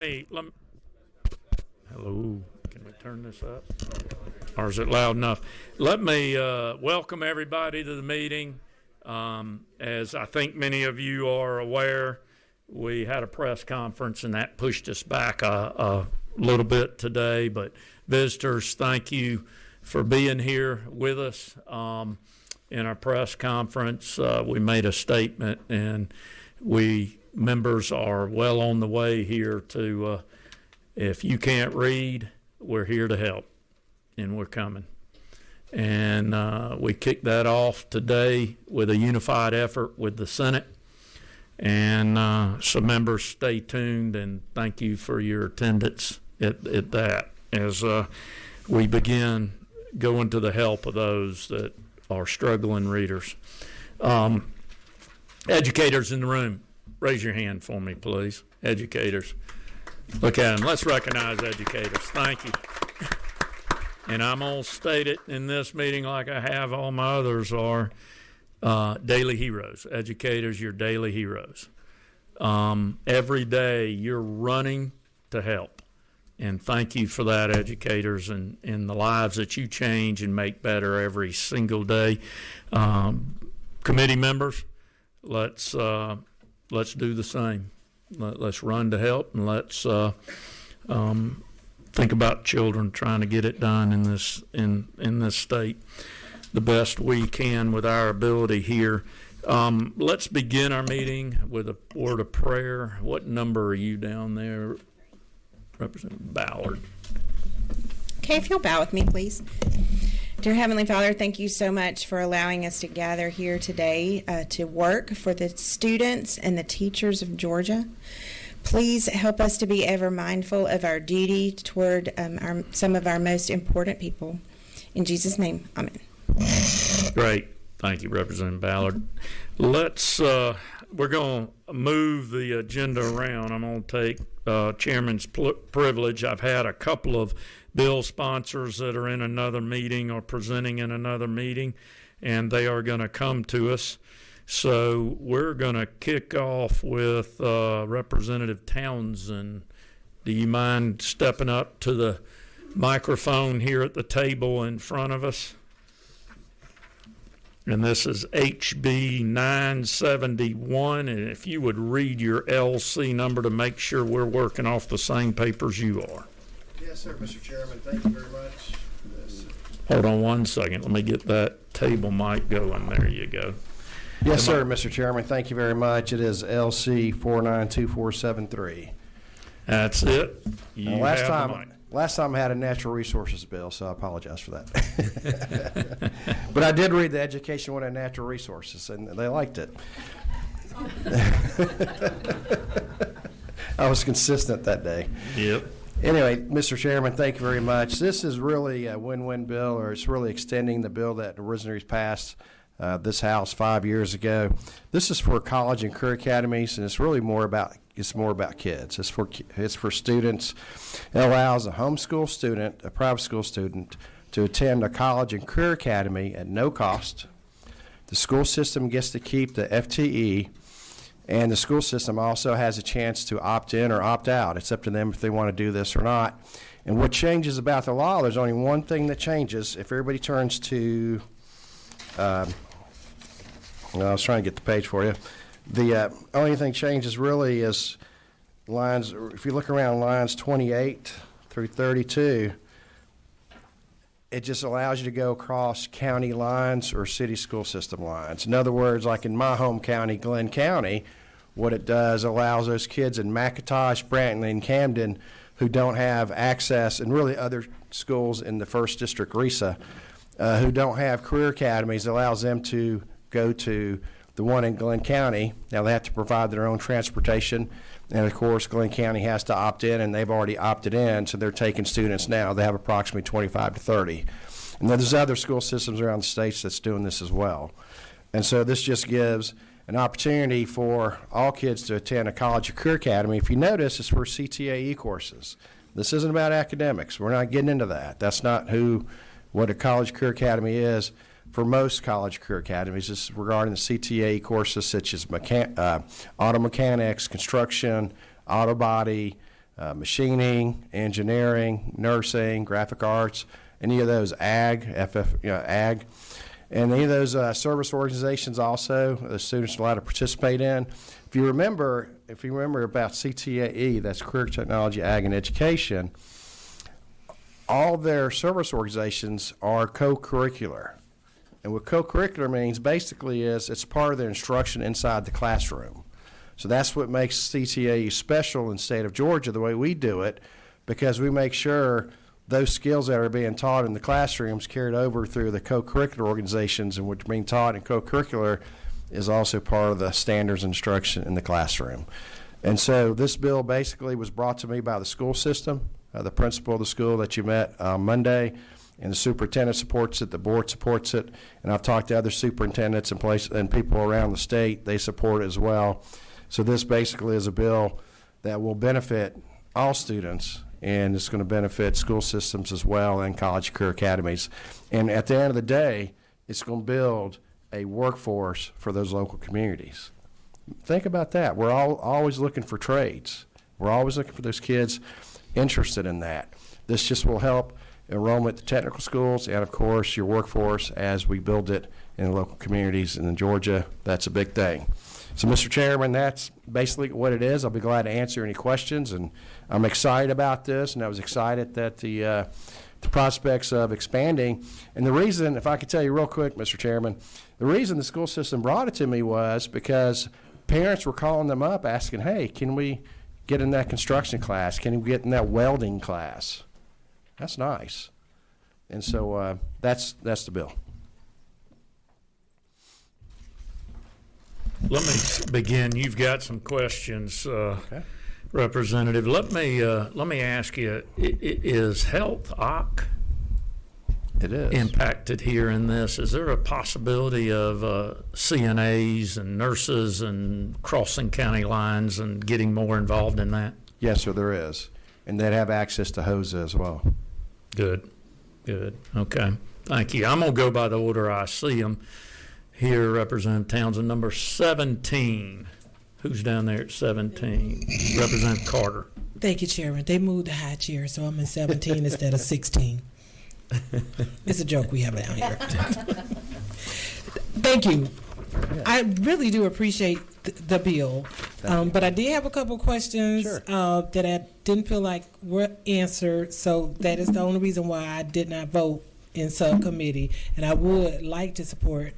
Hey, hello, can we turn this up? Or is it loud enough? Let me welcome everybody to the meeting. As I think many of you are aware, we had a press conference and that pushed us back a little bit today. But visitors, thank you for being here with us. In our press conference, we made a statement, and members are well on the way here to, if you can't read, we're here to help, and we're coming. And we kicked that off today with a unified effort with the Senate. And so members, stay tuned, and thank you for your attendance at that as we begin going to the help of those that are struggling readers. Educators in the room, raise your hand for me, please. Educators. Look at them. Let's recognize educators. Thank you. And I'm going to state it in this meeting like I have all my others are daily heroes. Educators, you're daily heroes. Every day you're running to help. And thank you for that, educators, and the lives that you change and make better every single day. Committee members, let's do the same. Let's run to help, and let's think about children, trying to get it done in this state the best we can with our ability here. Let's begin our meeting with a word of prayer. What number are you down there, Representative Ballard? Okay, if you'll bow with me, please. Dear Heavenly Father, thank you so much for allowing us to gather here today to work for the students and the teachers of Georgia. Please help us to be ever mindful of our duty toward some of our most important people. In Jesus' name, amen. Great. Thank you, Representative Ballard. We're going to move the agenda around. I'm going to take chairman's privilege. I've had a couple of bill sponsors that are in another meeting or presenting in another meeting, and they are going to come to us. So we're going to kick off with Representative Townsend. Do you mind stepping up to the microphone here at the table in front of us? And this is HB 971, and if you would read your LC number to make sure we're working off the same papers you are. Yes, sir, Mr. Chairman. Thank you very much. Hold on one second. Let me get that table mic going. There you go. Yes, sir, Mr. Chairman. Thank you very much. It is LC 492473. That's it. You last have the mic. time I had a natural resources bill, so I apologize for that. But I did read the education one on natural resources, and they liked it. I was consistent that day. Yep. Anyway, Mr. Chairman, thank you very much. This is really a win-win bill, or it's really extending the bill that originally passed this House 5 years ago. This is for college and career academies, and it's really more about kids. It's for students. It allows a homeschool student, a private school student, to attend a college and career academy at no cost. The school system gets to keep the FTE, and the school system also has a chance to opt in or opt out. It's up to them if they want to do this or not. And what changes about the law, there's only one thing that changes. If everybody turns to, I was trying to get the page for you. The only thing changes really is lines, if you look around lines 28 through 32, it just allows you to go across county lines or city school system lines. In other words, like in my home county, Glenn County, what it does allows those kids in McIntosh, Brantley, and Camden who don't have access, and really other schools in the 1st District, RESA, who don't have career academies, allows them to go to the one in Glenn County. Now they have to provide their own transportation, and of course Glenn County has to opt in, and they've already opted in, so they're taking students now. They have approximately 25 to 30. And then there's other school systems around the states that's doing this as well. And so this just gives an opportunity for all kids to attend a college or career academy. If you notice, it's for CTAE courses. This isn't about academics. We're not getting into that. That's not what a college career academy is. For most college career academies, this is regarding the CTA courses such as auto mechanics, construction, auto body, machining, engineering, nursing, graphic arts, any of those ag, ag, and any of those service organizations also, the students are allowed to participate in. If you remember about CTAE, that's Career Technology, Ag, and Education, all their service organizations are co-curricular. And what co-curricular means basically is it's part of their instruction inside the classroom. So that's what makes CTAE special in the state of Georgia the way we do it, because we make sure those skills that are being taught in the classrooms carried over through the co-curricular organizations, and what's being taught in co-curricular is also part of the standards instruction in the classroom. And so this bill basically was brought to me by the school system, the principal of the school that you met Monday, and the superintendent supports it, the board supports it, and I've talked to other superintendents and people around the state. They support it as well. So this basically is a bill that will benefit all students, and it's going to benefit school systems as well and college career academies. And at the end of the day, it's going to build a workforce for those local communities. Think about that. We're always looking for trades. We're always looking for those kids interested in that. This just will help enrollment to technical schools and, of course, your workforce as we build it in local communities. And in Georgia, that's a big thing. So, Mr. Chairman, that's basically what it is. I'll be glad to answer any questions, and I'm excited about this, and I was excited that the prospects of expanding. And the reason, if I could tell you real quick, Mr. Chairman, the reason the school system brought it to me was because parents were calling them up asking, hey, can we get in that construction class? Can we get in that welding class? That's nice. And so that's the bill. Let me begin. You've got some questions, Okay. Representative. Let me ask you: is health OC It is. impacted here in this? Is there a possibility of CNAs and nurses and crossing county lines and getting more involved in that? Yes, sir, there is. And they'd have access to HOSA as well. Good. Okay. Thank you. I'm going to go by the order I see them. Here, Representative Townsend, number 17. Who's down there at 17? Representative Carter. Thank you, Chairman. They moved the high chair, so I'm in 17 instead of 16. It's a joke we have down here. Thank you. I really do appreciate the bill, but I did have a couple questions Sure. that I didn't feel like were answered, so that is the only reason why I did not vote in subcommittee, and I would like to support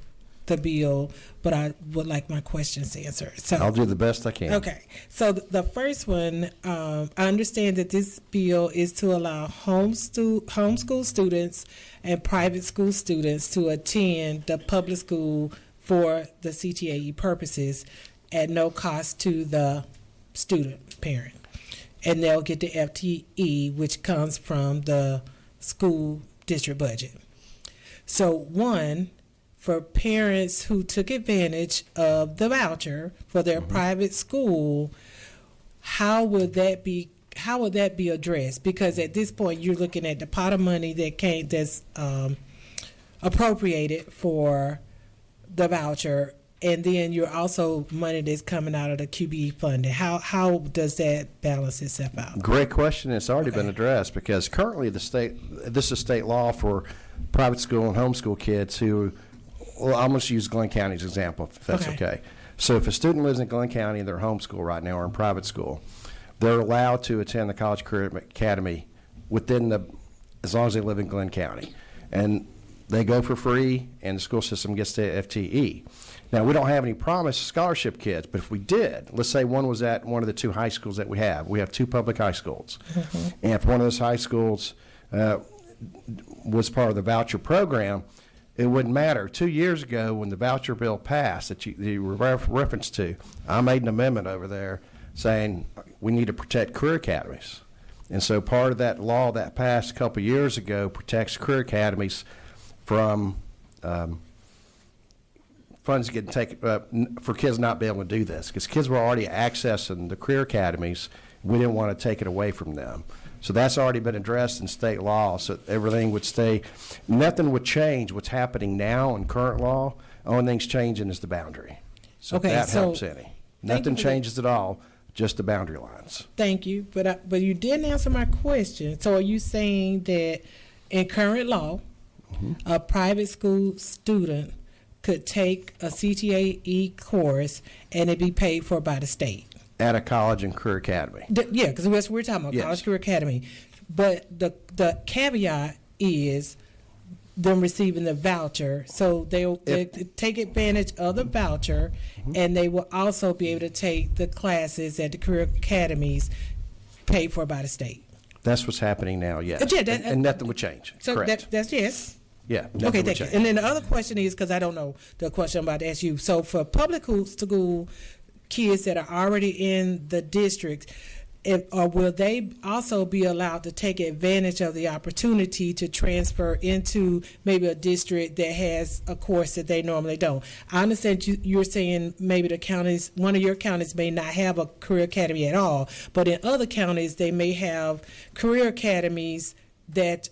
the bill, but I would like my questions answered. So I'll do the best I can. Okay. So the first one, I understand that this bill is to allow homeschool students and private school students to attend the public school for the CTAE purposes at no cost to the student parent. And they'll get the FTE, which comes from the school district budget. So one, for parents who took advantage of the voucher for their private school, how would that be addressed? Because at this point, you're looking at the pot of money that's appropriated for the voucher, and then you're also money that's coming out of the QBE funding. How does that balance itself out? Great question. It's already been Okay. addressed because currently this is state law for private school and homeschool kids who, well, I'm going to use Glenn County as an example, if that's okay. So if a student lives in Glenn County and they're homeschool right now or in private school, they're allowed to attend the College Career Academy as long as they live in Glenn County. And they go for free, and the school system gets the FTE. Now, we don't have any promised scholarship kids, but if we did, let's say one was at one of the two high schools that we have two public high schools. And if one of those high schools was part of the voucher program, it wouldn't matter. 2 years ago, when the voucher bill passed that you reference to, I made an amendment over there saying we need to protect career academies. And so part of that law that passed a couple of years ago protects career academies from funds getting taken for kids not being able to do this, because kids were already accessing the career academies. We didn't want to take it away from them. So that's already been addressed in state law, so everything would stay. Nothing would change what's happening now in current law. Only thing's changing is the boundary. So Okay, that so helps any. Nothing changes at all. just the boundary lines. Thank you, but you didn't answer my question. So are you saying that in current law, a private school student could take a CTAE course and it be paid for by the state? At a college and career academy. Yeah, because that's what we're talking about, Yes. college career academy. But the caveat is them receiving the voucher, so they'll take advantage of the voucher, and they will also be able to take the classes at the career academies paid for by the state. That's what's happening now, yes. Yeah, and nothing would change. So Correct. that's yes. Yeah, nothing Okay, would thank you. change. And then the other question is, because I don't know the question I'm about to ask you. So for public school kids that are already in the district, or will they also be allowed to take advantage of the opportunity to transfer into maybe a district that has a course that they normally don't? I understand you're saying maybe the counties, one of your counties may not have a career academy at all, but in other counties they may have career academies that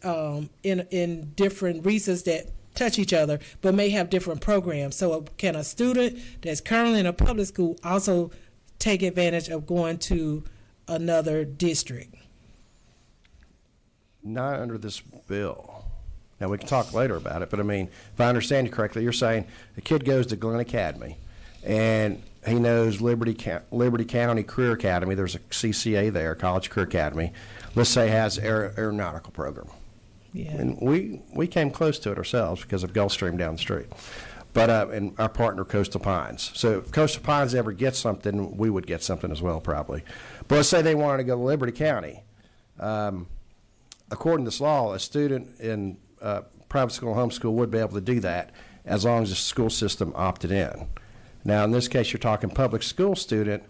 in different regions that touch each other, but may have different programs. So can a student that's currently in a public school also take advantage of going to another district? Not under this bill. Now, we can talk later about it, but I mean, if I understand you correctly, you're saying a kid goes to Glenn Academy and he knows Liberty County Career Academy, there's a CCA there, College Career Academy, let's say has aeronautical program. Yeah. And we came close to it ourselves because of Gulfstream down the street. But and our partner, Coastal Pines. So if Coastal Pines ever gets something, we would get something as well, probably. But let's say they wanted to go to Liberty County. According to this law, a student in private school and homeschool would be able to do that as long as the school system opted in. Now, in this case, you're talking public school student.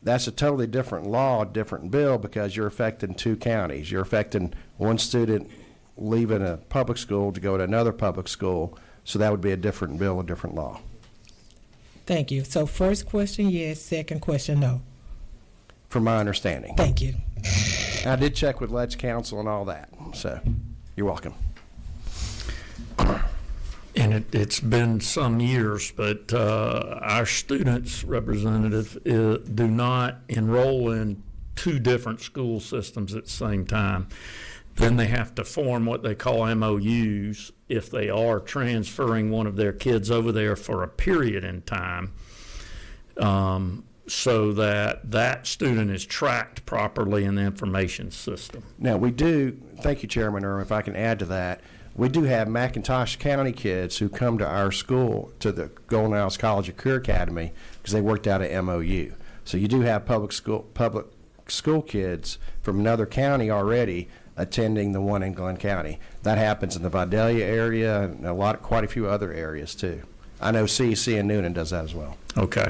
That's a totally different law, different bill, because you're affecting two counties. You're affecting one student leaving a public school to go to another public school. So that would be a different bill, a different law. Thank you. So first question, yes. Second question, no. From my understanding. Thank you. I did check with Let's Council and all that. So you're welcome. And it's been some years, but our students representative do not enroll in two different school systems at the same time. Then they have to form what they call MOUs if they are transferring one of their kids over there for a period in time, so that that student is tracked properly in the information system. Now, we do, thank you, Chairman Irwin, if I can add to that, we do have McIntosh County kids who come to our school, to the Golden Isles College of Career Academy, because they worked out at MOU. So you do have public school kids from another county already attending the one in Glenn County. That happens in the Vidalia area and quite a few other areas too. I know CEC in Noonan does that as well. Okay.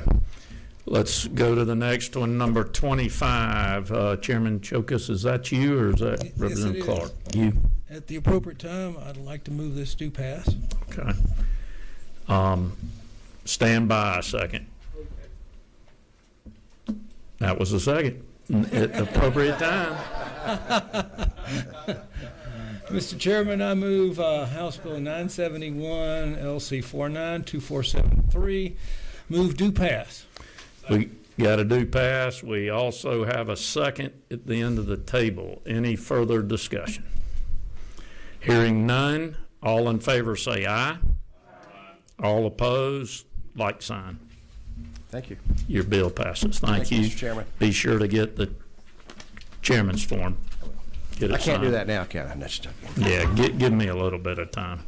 Let's go to the next one, number 25. Chairman Chokas, is that you or is that Representative Clark? You. At the appropriate time, I'd like to move this to pass. Okay. Stand by a second. That was a second. At the appropriate time. Mr. Chairman, I move House Bill 971, LC 492473, move do pass. We got a do pass. We also have a second at the end of the table. Any further discussion? Hearing none, all in favor say aye. Aye. All opposed, like sign. Thank you. Your bill passes. Thank you. Mr. Chairman. Be sure to get the chairman's form. Get it I can't do signed. that now, can I? No, just joking. Yeah, give me a little bit of time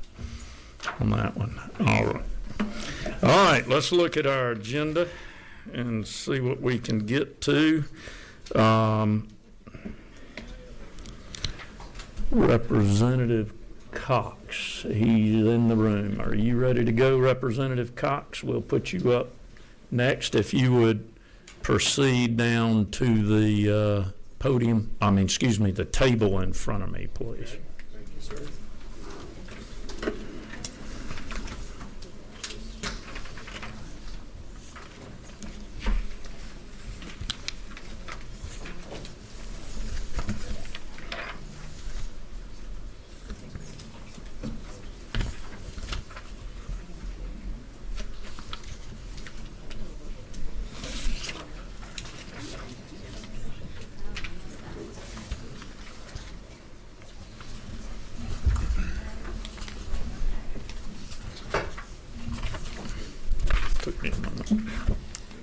on that one. All right. All right, let's look at our agenda and see what we can get to. Representative Cox, he's in the room. Are you ready to go, Representative Cox? We'll put you up next. If you would proceed down to the podium, the table in front of me, please. Thank you, sir.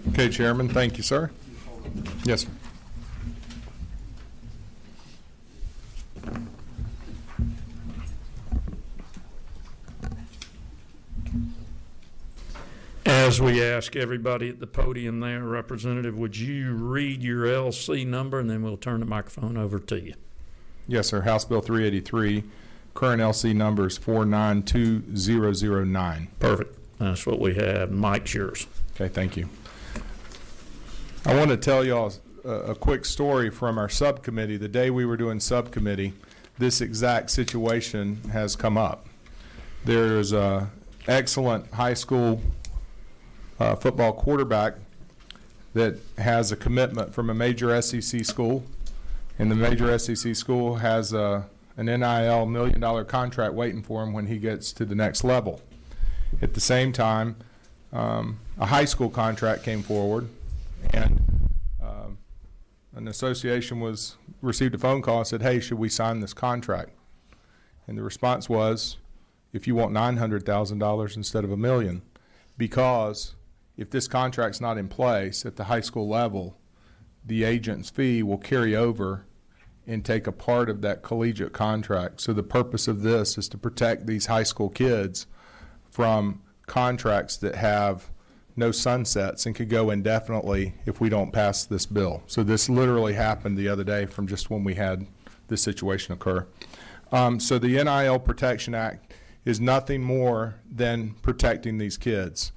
Okay, Chairman, thank you, sir. Yes, sir. As we ask everybody at the podium there, Representative, would you read your LC number, and then we'll turn the microphone over to you. Yes, sir. House Bill 383, current LC number is 492009. Perfect. That's what we have. Mike's yours. Okay, thank you. I want to tell y'all a quick story from our subcommittee. The day we were doing subcommittee, this exact situation has come up. There's a excellent high school football quarterback that has a commitment from a major SEC school, and the major SEC school has an NIL $1 million contract waiting for him when he gets to the next level. At the same time, a high school contract came forward, and an association received a phone call and said, "Hey, should we sign this contract?" And the response was, "If you want $900,000 instead of $1 million, because if this contract's not in place at the high school level, the agent's fee will carry over and take a part of that collegiate contract." So the purpose of this is to protect these high school kids from contracts that have no sunsets and could go indefinitely if we don't pass this bill. So this literally happened the other day from just when we had this situation occur. So the NIL Protection Act is nothing more than protecting these kids.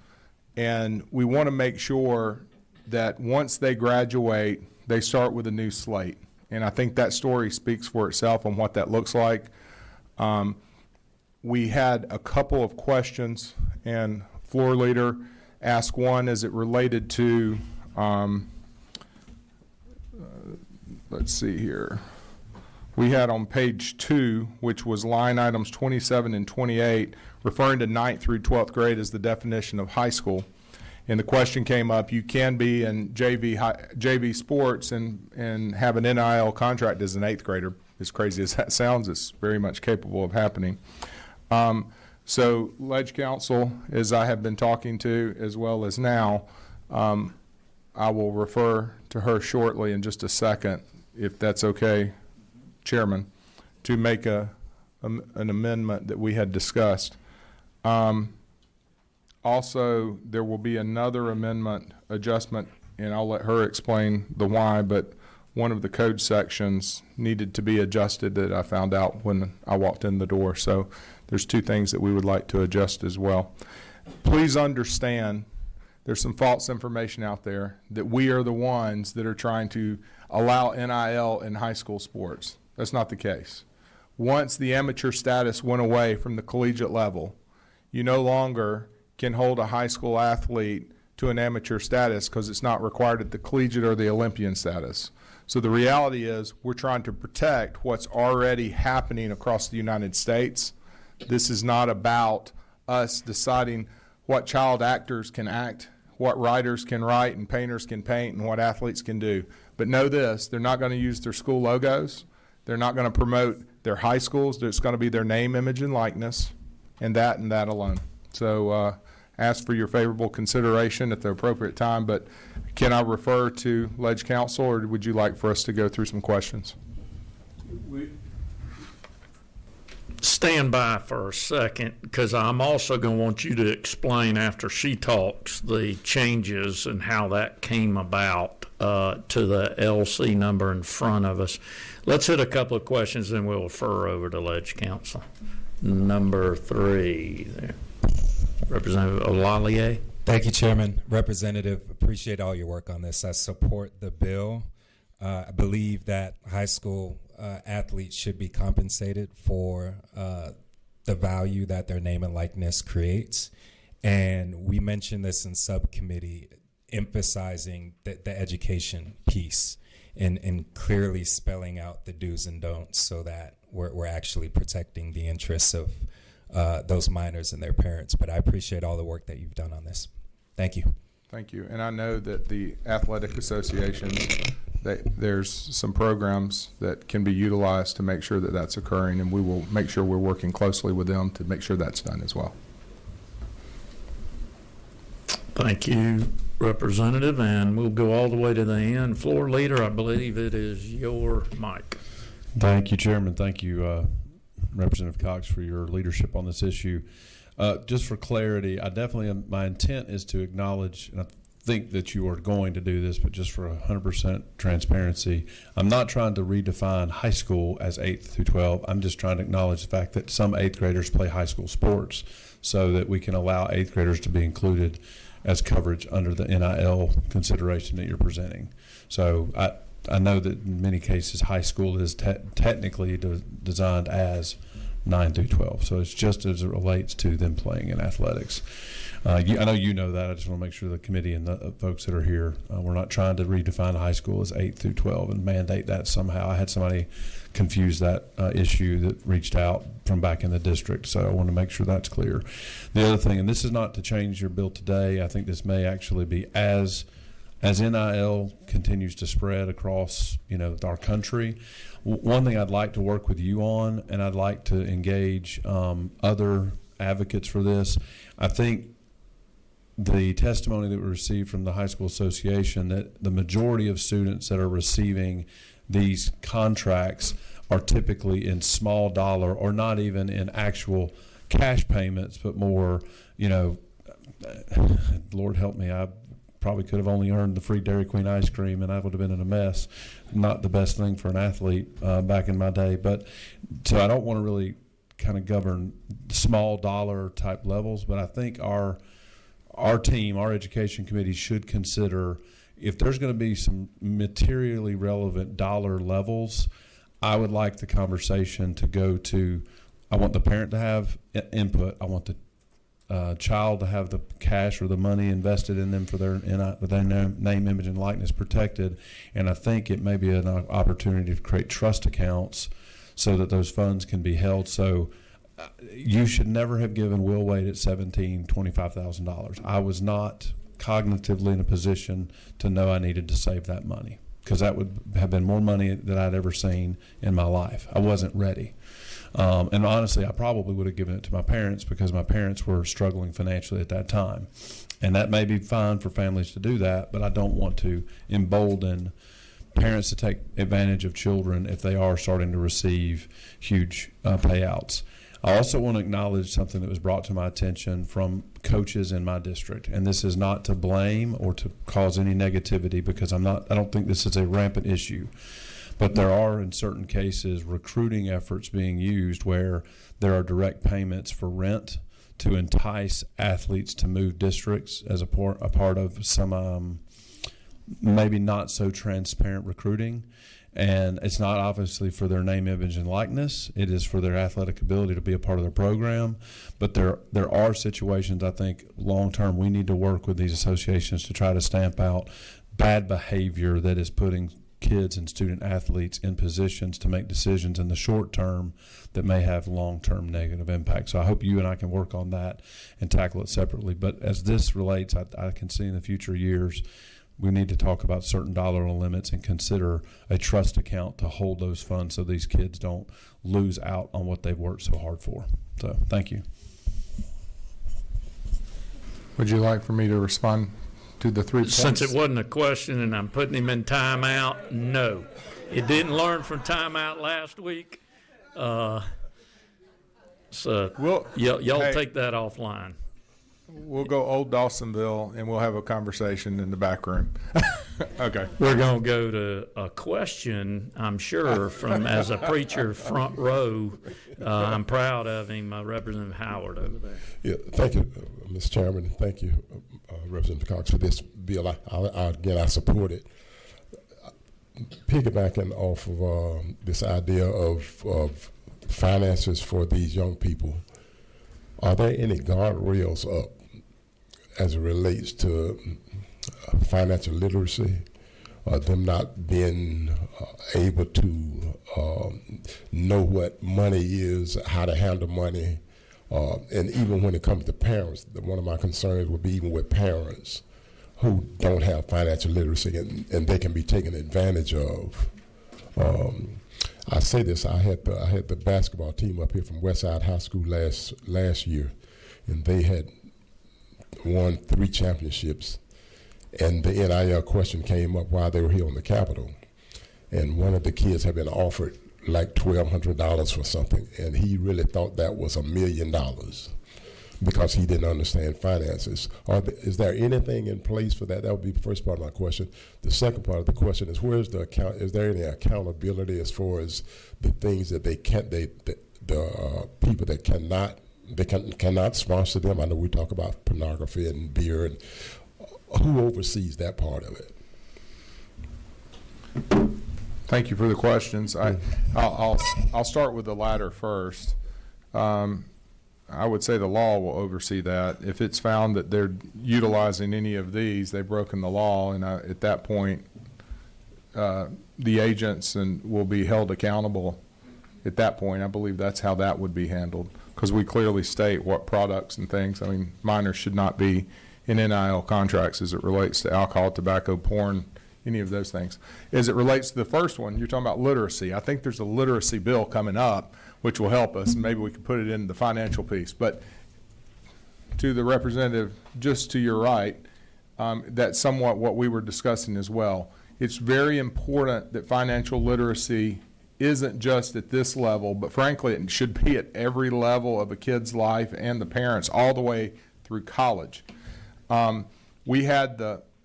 And we want to make sure that once they graduate, they start with a new slate. And I think that story speaks for itself on what that looks like. We had a couple of questions, and floor leader asked one as it related to, let's see here. We had on page 2, which was line items 27 and 28, referring to 9th through 12th grade as the definition of high school. And the question came up, you can be in JV sports and have an NIL contract as an 8th grader. As crazy as that sounds, it's very much capable of happening. So Ledge Council, as I have been talking to, as well as now, I will refer to her shortly in just a second, if that's okay, Chairman, to make an amendment that we had discussed. Also, there will be another amendment adjustment, and I'll let her explain the why, but one of the code sections needed to be adjusted that I found out when I walked in the door. So there's 2 things that we would like to adjust as well. Please understand there's some false information out there that we are the ones that are trying to allow NIL in high school sports. That's not the case. Once the amateur status went away from the collegiate level, you no longer can hold a high school athlete to an amateur status because it's not required at the collegiate or the Olympian status. So the reality is we're trying to protect what's already happening across the United States. This is not about us deciding what child actors can act, what writers can write, and painters can paint, and what athletes can do. But know this, they're not going to use their school logos. They're not going to promote their high schools. It's going to be their name, image, and likeness, and that alone. So ask for your favorable consideration at the appropriate time. But can I refer to Ledge Council, or would you like for us to go through some questions? Stand by for a second, because I'm also going to want you to explain after she talks the changes and how that came about to the LC number in front of us. Let's hit a couple of questions, then we'll refer over to Ledge Council. Number 3 there. Representative Olalier. Thank you, Chairman. Representative, appreciate all your work on this. I support the bill. I believe that high school athletes should be compensated for the value that their name and likeness creates. And we mentioned this in subcommittee, emphasizing the education piece and clearly spelling out the do's and don'ts so that we're actually protecting the interests of those minors and their parents. But I appreciate all the work that you've done on this. Thank you. Thank you. And I know that the athletic associations, there's some programs that can be utilized to make sure that that's occurring, and we will make sure we're working closely with them to make sure that's done as well. Thank you. Representative, and we'll go all the way to the end. Floor leader, I believe it is your mic. Thank you, Chairman. Thank you, Representative Cox, for your leadership on this issue. Just for clarity, I definitely my intent is to acknowledge, and I think that you are going to do this, but just for 100% transparency, I'm not trying to redefine high school as 8th through 12. I'm just trying to acknowledge the fact that some 8th graders play high school sports so that we can allow 8th graders to be included as coverage under the NIL consideration that you're presenting. So I know that in many cases high school is technically designed as 9 through 12. So it's just as it relates to them playing in athletics. I know you know that. I just want to make sure the committee and the folks that are here, we're not trying to redefine high school as 8 through 12 and mandate that somehow. I had somebody confuse that issue that reached out from back in the district, so I want to make sure that's clear. The other thing, and this is not to change your bill today, I think this may actually be as NIL continues to spread across, our country. One thing I'd like to work with you on, and I'd like to engage other advocates for this. I think the testimony that we received from the High School Association that the majority of students that are receiving these contracts are typically in small dollar or not even in actual cash payments, but more, Lord help me, I probably could have only earned the free Dairy Queen ice cream and I would have been in a mess. Not the best thing for an athlete back in my day. But so I don't want to really kind of govern small dollar type levels, but I think our team, our education committee should consider if there's going to be some materially relevant dollar levels, I would like the conversation to go to, I want the parent to have input. I want the child to have the cash or the money invested in them for their name, image, and likeness protected. And I think it may be an opportunity to create trust accounts so that those funds can be held. So you should never have given Will Wade at 17 $25,000. I was not cognitively in a position to know I needed to save that money because that would have been more money than I'd ever seen in my life. I wasn't ready. And honestly, I probably would have given it to my parents because my parents were struggling financially at that time. And that may be fine for families to do that, but I don't want to embolden parents to take advantage of children if they are starting to receive huge payouts. I also want to acknowledge something that was brought to my attention from coaches in my district, and this is not to blame or to cause any negativity because I don't think this is a rampant issue. But there are, in certain cases, recruiting efforts being used where there are direct payments for rent to entice athletes to move districts as a part of some maybe not so transparent recruiting. And it's not obviously for their name, image, and likeness. It is for their athletic ability to be a part of their program. But there are situations, I think, long-term, we need to work with these associations to try to stamp out bad behavior that is putting kids and student athletes in positions to make decisions in the short term that may have long-term negative impact. So I hope you and I can work on that and tackle it separately. But as this relates, I can see in the future years, we need to talk about certain dollar limits and consider a trust account to hold those funds so these kids don't lose out on what they've worked so hard for. So thank you. Would you like for me to respond to the 3 points? Since it wasn't a question and I'm putting him in timeout, no. It didn't learn from timeout last week. So y'all take that offline. We'll go Old Dawsonville and we'll have a conversation in the back room. Okay. We're going to go to a question, I'm sure, from, as a preacher, front row. I'm proud of him, Representative Howard over there. Yeah, thank you, Mr. Chairman. Thank you, Representative Cox, for this bill. I support it. Piggybacking off of this idea of finances for these young people, are there any guardrails up as it relates to financial literacy, them not being able to know what money is, how to handle money, and even when it comes to parents, one of my concerns would be even with parents who don't have financial literacy and they can be taken advantage of. I say this, I had the basketball team up here from Westside High School last year, and they had won 3 championships, And the NIL question came up while they were here on the Capitol. And one of the kids had been offered like $1,200 for something, and he really thought that was $1 million because he didn't understand finances. Is there anything in place for that? That would be the first part of my question. The second part of the question is, where's the account? Is there any accountability as far as the things that the people that cannot sponsor them? I know we talk about pornography and beer, and who oversees that part of it? Thank you for the questions. I'll start with the latter first. I would say the law will oversee that. If it's found that they're utilizing any of these, they've broken the law, and at that point, the agents will be held accountable. At that point, I believe that's how that would be handled, because we clearly state what products and things. I mean, minors should not be in NIL contracts as it relates to alcohol, tobacco, porn, any of those things. As it relates to the first one, you're talking about literacy. I think there's a literacy bill coming up which will help us, and maybe we can put it in the financial piece. But to the representative, just to your right, that's somewhat what we were discussing as well. It's very important that financial literacy isn't just at this level, but frankly, it should be at every level of a kid's life and the parents, all the way through college.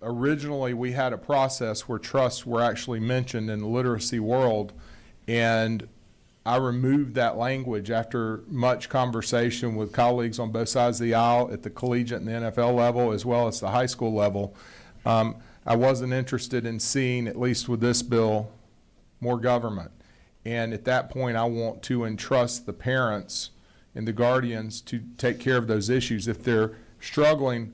Originally, we had a process where trusts were actually mentioned in the literacy world, and I removed that language after much conversation with colleagues on both sides of the aisle at the collegiate and the NFL level, as well as the high school level. I wasn't interested in seeing, at least with this bill, more government. And at that point, I want to entrust the parents and the guardians to take care of those issues. If they're struggling,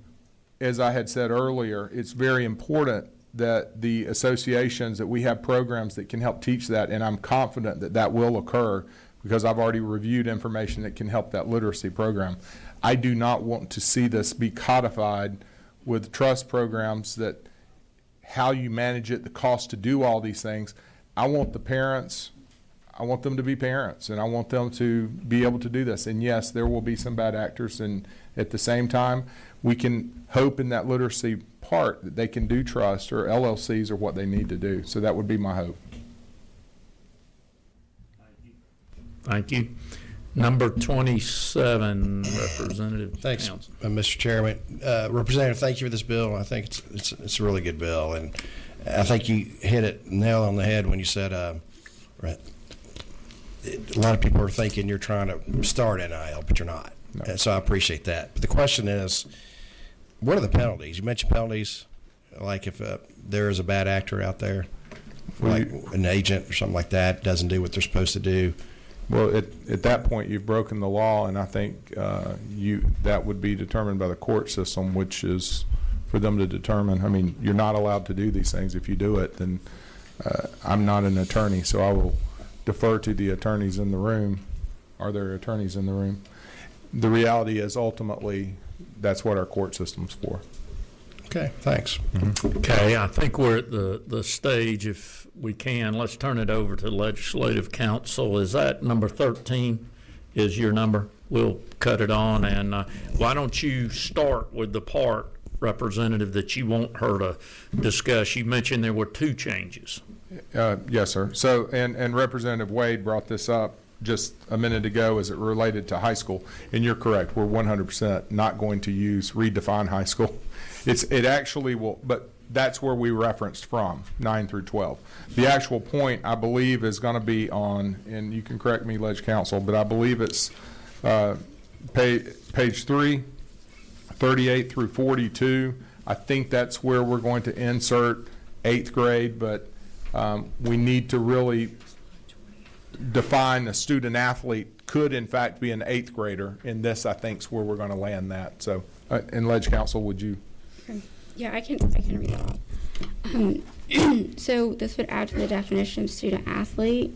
as I had said earlier, it's very important that the associations, that we have programs that can help teach that, and I'm confident that that will occur because I've already reviewed information that can help that literacy program. I do not want to see this be codified with trust programs, that how you manage it, the cost to do all these things. I want the parents, I want them to be parents, and I want them to be able to do this. And yes, there will be some bad actors, and at the same time, we can hope in that literacy part that they can do trust, or LLCs, or what they need to do. So that would be my hope. Thank you. Number 27, Representative. Thanks, Townsend. Mr. Chairman. Representative, thank you for this bill. I think it's a really good bill, and I think you hit it nail on the head when you said a lot of people are thinking you're trying to start NIL, but you're not. No. And so I appreciate that. But the question is, what are the penalties? You mentioned penalties, like if there is a bad actor out there, like an agent or something like that, doesn't do what they're supposed to do. Well, at that point, you've broken the law, and I think that would be determined by the court system, which is for them to determine. I mean, you're not allowed to do these things. If you do it, then I'm not an attorney, so I will defer to the attorneys in the room. Are there attorneys in the room? The reality is, ultimately, that's what our court system's for. Okay, thanks. Mm-hmm. Okay, I think we're at the stage, if we can, let's turn it over to Legislative Council. Is that number 13 is your number? We'll cut it on, and why don't you start with the part, Representative, that you want her to discuss? You mentioned there were 2 changes. Yes, sir. So, and Representative Wade brought this up just a minute ago as it related to high school, and you're correct. We're 100% not going to redefine high school. It actually will, but that's where we referenced from, 9 through 12. The actual point, I believe, is going to be on, and you can correct me, Leg Counsel, but I believe it's page 3, 38 through 42. I think that's where we're going to insert 8th grade, but we need to really define a student athlete could in fact be an 8th grader, and this, I think, is where we're going to land that. So, and Leg Counsel, would you? Yeah, I can read that. So this would add to the definition of student athlete.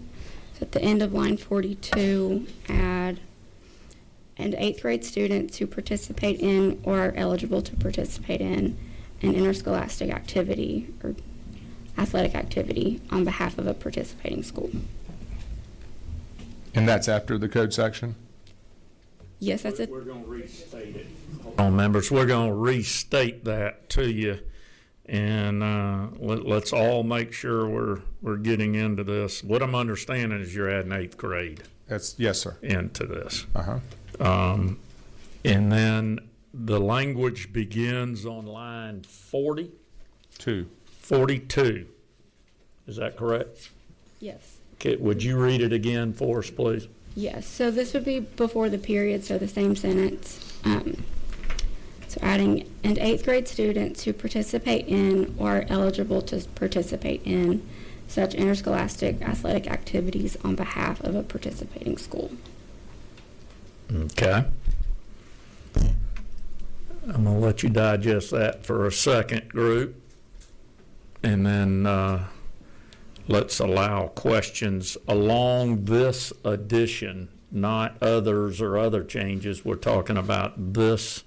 So at the end of line 42, add, and 8th grade students who participate in or are eligible to participate in an interscholastic activity or athletic activity on behalf of a participating school. And that's after the code section? Yes, that's it. We're going to restate it. Members, we're going to restate that to you. and let's all make sure we're getting into this. What I'm understanding is you're adding 8th grade Yes, sir. into this. Uh-huh. And then the language begins on line 42. Is that correct? Yes. Okay, would you read it again for us, please? Yes. So this would be before the period, so the same sentence. So adding, and 8th grade students who participate in or are eligible to participate in such interscholastic athletic activities on behalf of a participating school. Okay. I'm going to let you digest that for a second, group. And then let's allow questions along this addition, not others or other changes. We're talking about this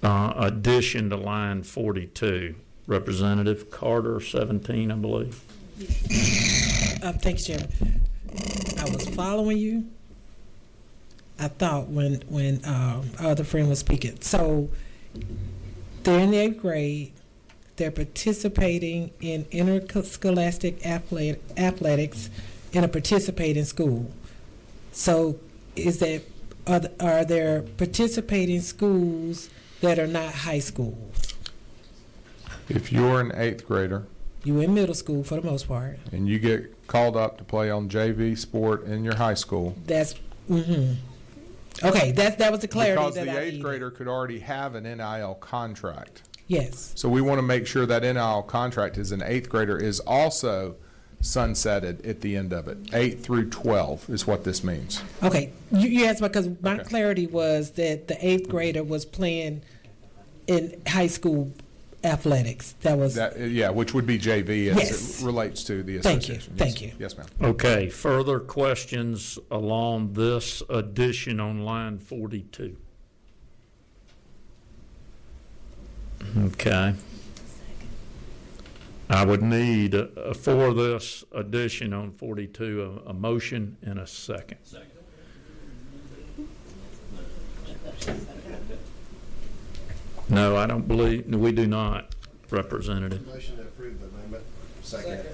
addition to line 42. Representative Carter, 17, I believe. Thanks, Chairman. I was following you. I thought when our other friend was speaking. So they're in the 8th grade. They're participating in interscholastic athletics in a participating school. So are there participating schools that are not high schools? If you're an 8th grader You in middle school for the most part. and you get called up to play on JV sport in your high school, That's okay. That was the clarity because that the I 8th needed. grader could already have an NIL contract. Yes. So we want to make sure that NIL contract as an 8th grader is also sunsetted at the end of it. 8 through 12 is what this means. Okay. You asked because my Okay. clarity was that the 8th grader was playing in high school athletics. That was Yeah, which would be JV as Yes. it relates to the Thank you. association. Thank you. Yes, ma'am. Okay, further questions along this addition on line 42? Okay. I would need, for this addition on 42, a motion and a second. No, I don't believe, we do not, Representative. Motion to approve the amendment. Second.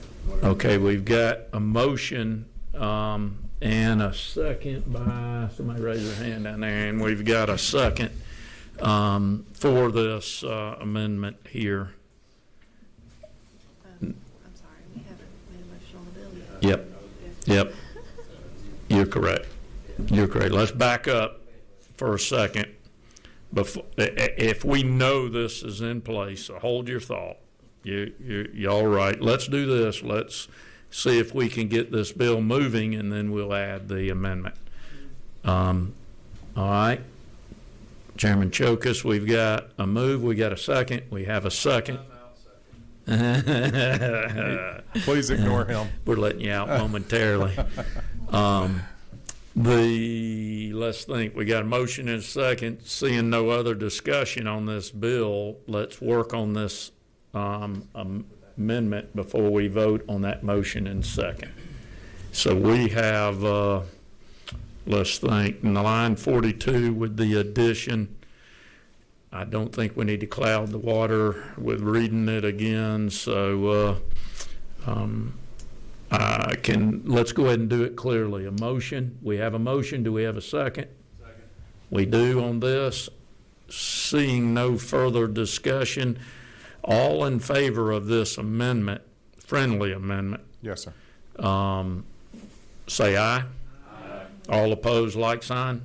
Okay, we've got a motion and a second by, somebody raise their hand down there, and we've got a second for this amendment here. I'm sorry, we haven't made a motion on the bill yet. Yep. You're correct. You're correct. Let's back up for a second. If we know this is in place, so hold your thought. You're all right. Let's do this. Let's see if we can get this bill moving, and then we'll add the amendment. All right. Chairman Chokus, we've got a move. We got a second. We have a second. Please ignore him. We're letting you out momentarily. Let's think. We got a motion and a second. Seeing no other discussion on this bill, let's work on this amendment before we vote on that motion in second. So we have, let's think, in the line 42 with the addition. I don't think we need to cloud the water with reading it again. So let's go ahead and do it clearly. A motion. We have a motion. Do we have a second? Second. We do on this. Seeing no further discussion, all in favor of this amendment, friendly amendment, Yes, sir. say aye. Aye. All opposed, like sign.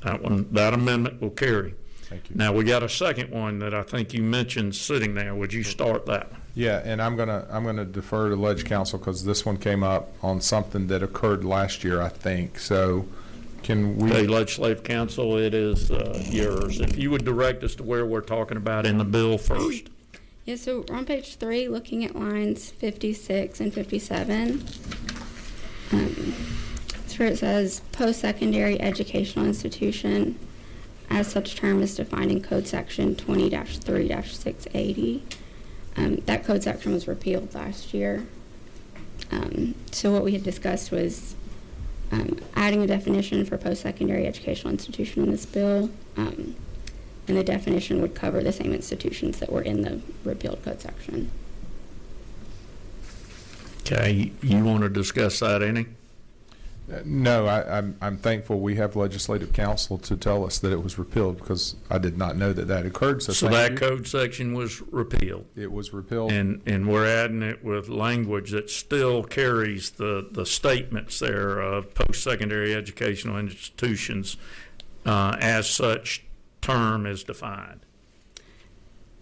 That amendment will carry. Thank you. Now, we got a second one that I think you mentioned sitting there. Would you start that one? Yeah, and I'm gonna defer to Ledge Council because this one came up on something that occurred last year, I think. So, can we? Okay, Legislative Council, it is yours. If you would direct us to where we're talking about in the bill first. Yeah, so we're on page 3, looking at lines 56 and 57. It's where it says post-secondary educational institution, as such term is defined in Code Section 20-3-680. That code section was repealed last year. So what we had discussed was adding a definition for post-secondary educational institution in this bill. and the definition would cover the same institutions that were in the repealed code section. Okay, you want to discuss that any? No, I'm thankful we have legislative counsel to tell us that it was repealed, because I did not know that that occurred. So So thank that you. code section was repealed. It was repealed. And we're adding it with language that still carries the statements there of post-secondary educational institutions as such term is defined.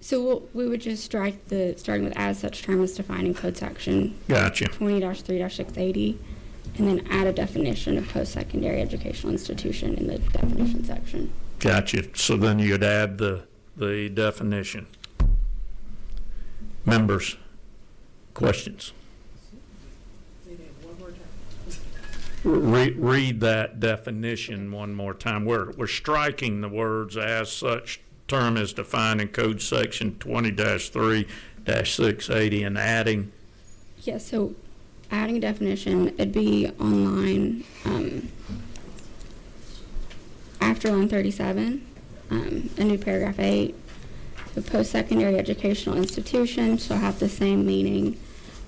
So we would just strike starting with as such term as defined in code section Gotcha. 20-3-680, and then add a definition of post-secondary educational institution in the definition section. Gotcha. So then you'd add the definition. Members, questions? Read that definition one more time. We're striking the words as such term is defined in code section 20-3-680 and adding. Yeah, so adding a definition, it'd be on line after line 37, a new paragraph 8. The post-secondary educational institution shall have the same meaning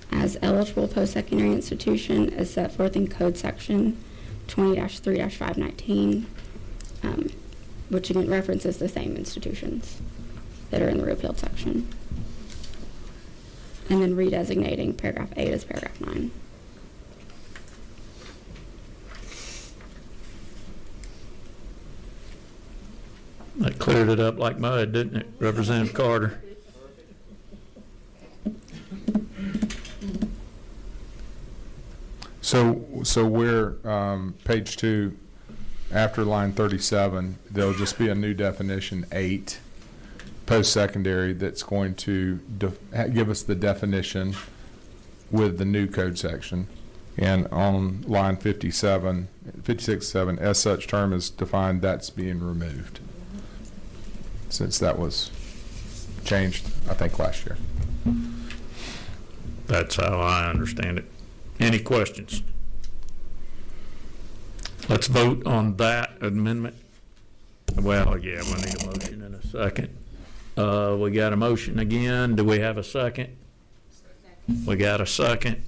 as eligible post-secondary institution as set forth in code section 20-3-519, which again references the same institutions that are in the repealed section. And then redesignating paragraph 8 as paragraph 9. That cleared it up like mud, didn't it, Representative Carter? So we're page 2, after line 37, there'll just be a new definition 8, post-secondary, that's going to give us the definition with the new code section. And on line 56-7, as such term is defined, that's being removed, since that was changed, I think, last year. That's how I understand it. Any questions? Let's vote on that amendment. Well, yeah, we need a motion in a second. We got a motion again. Do we have a second? We got a second.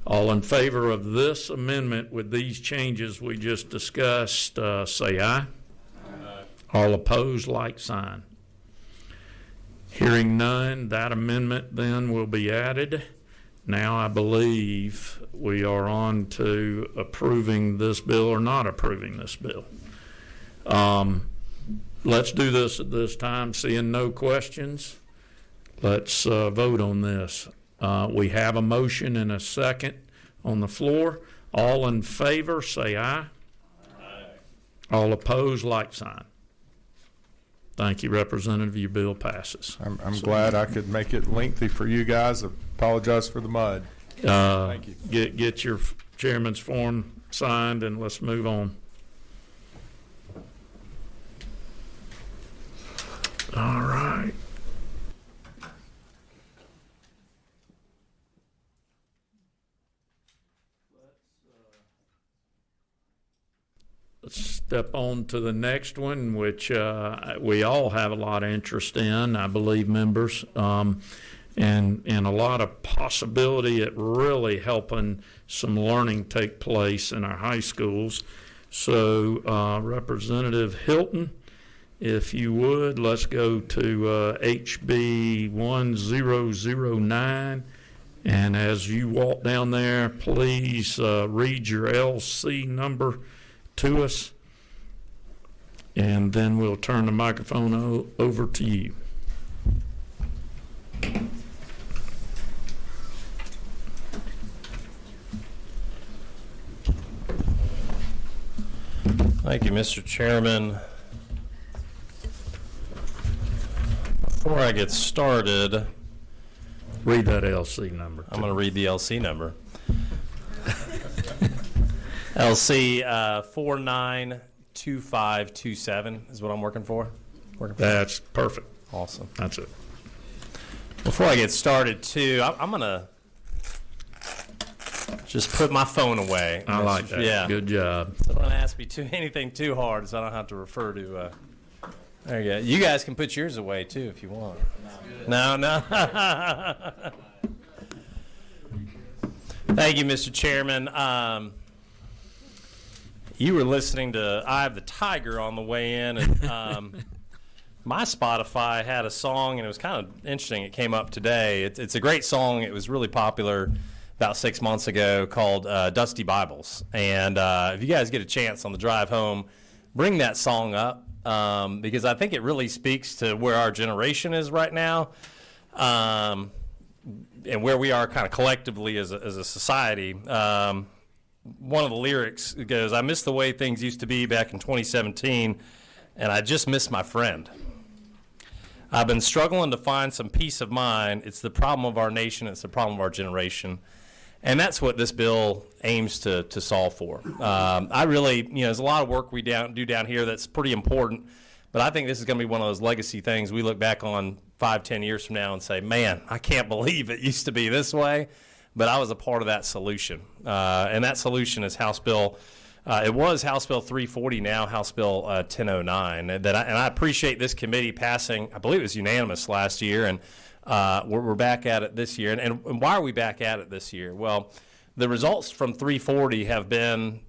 All in favor of this amendment with these changes we just discussed, say aye. All opposed, like sign. Hearing none, that amendment then will be added. Now I believe we are on to approving this bill or not approving this bill. Let's do this at this time. Seeing no questions, let's vote on this. We have a motion and a second on the floor. All in favor, say aye. Aye. All opposed, like sign. Thank you, Representative. Your bill passes. I'm glad I could make it lengthy for you guys. I apologize for the mud. Thank you. Get your chairman's form signed and let's move on. All right. Let's step on to the next one, which we all have a lot of interest in, I believe, members, and a lot of possibility at really helping some learning take place in our high schools. So, Representative Hilton, if you would, let's go to HB 1009. And as you walk down there, please read your LC number to us, and then we'll turn the microphone over to you. Thank you, Mr. Chairman. Before I get started, read that LC number. I'm going to read the LC number. LC 492527 is what I'm working for. That's perfect. Awesome. That's it. Before I get started, too, I'm going to just put my phone away. I like that. Yeah. Good job. So don't ask me anything too hard, so I don't have to refer to There you go. You guys can put yours away too if you want. No. Thank you, Mr. Chairman. You were listening to Eye of the Tiger on the way in, and my Spotify had a song, and it was kind of interesting. It came up today. It's a great song. It was really popular about 6 months ago, called Dusty Bibles. And if you guys get a chance on the drive home, bring that song up. Because I think it really speaks to where our generation is right now, and where we are kind of collectively as a society. One of the lyrics goes, "I miss the way things used to be back in 2017, and I just miss my friend. I've been struggling to find some peace of mind. It's the problem of our nation. It's the problem of our generation." And that's what this bill aims to solve for. I really, there's a lot of work we do down here that's pretty important, but I think this is going to be one of those legacy things we look back on 5-10 years from now and say, man, I can't believe it used to be this way, but I was a part of that solution. And that solution is House Bill, it was House Bill 340, now House Bill 1009. And I appreciate this committee passing, I believe it was unanimous last year, and we're back at it this year. And why are we back at it this year? Well, the results from 340 have been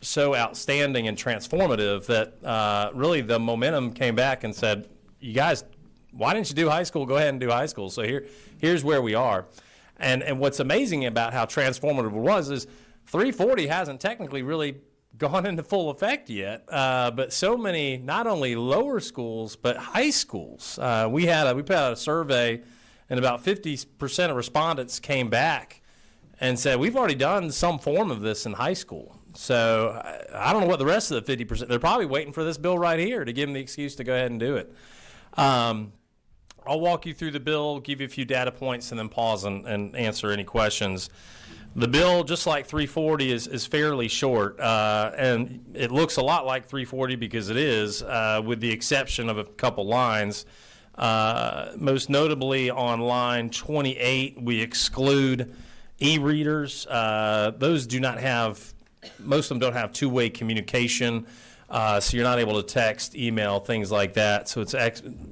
so outstanding and transformative that really the momentum came back and said, you guys, why didn't you do high school? Go ahead and do high school. So here's where we are. And what's amazing about how transformative it was is 340 hasn't technically really gone into full effect yet, but so many, not only lower schools, but high schools. We put out a survey, and about 50% of respondents came back and said, we've already done some form of this in high school. So I don't know what the rest of the 50%, they're probably waiting for this bill right here to give them the excuse to go ahead and do it. I'll walk you through the bill, give you a few data points, and then pause and answer any questions. The bill, just like 340, is fairly short, and it looks a lot like 340 because it is, with the exception of a couple lines. Most notably on line 28, we exclude e-readers. Those do not have, most of them don't have two-way communication, so you're not able to text, email, things like that. So it's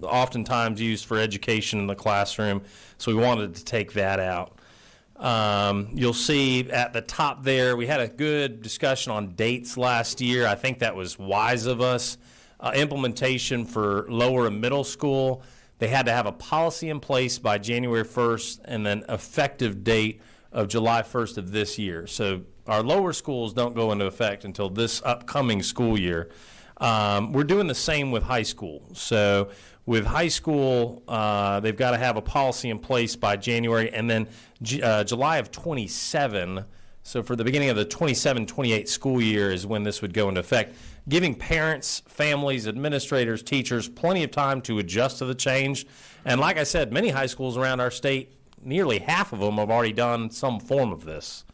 oftentimes used for education in the classroom, so we wanted to take that out. You'll see at the top there, we had a good discussion on dates last year. I think that was wise of us. Implementation for lower and middle school, they had to have a policy in place by January 1st and then effective date of July 1st of this year. So our lower schools don't go into effect until this upcoming school year. We're doing the same with high school. So with high school, they've got to have a policy in place by January, and then July of 27. So for the beginning of the 27-28 school year is when this would go into effect, giving parents, families, administrators, teachers plenty of time to adjust to the change. And like I said, many high schools around our state, nearly half of them have already done some form of this.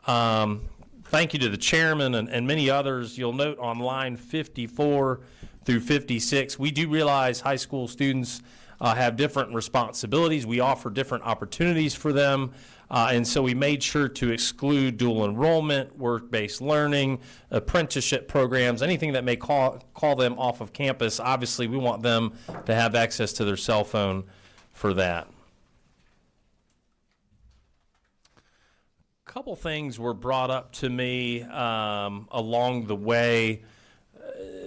Thank you to the chairman and many others. You'll note on line 54 through 56, we do realize high school students have different responsibilities. We offer different opportunities for them, and so we made sure to exclude dual enrollment, work-based learning, apprenticeship programs, anything that may call them off of campus. Obviously, we want them to have access to their cell phone for that. A couple things were brought up to me along the way.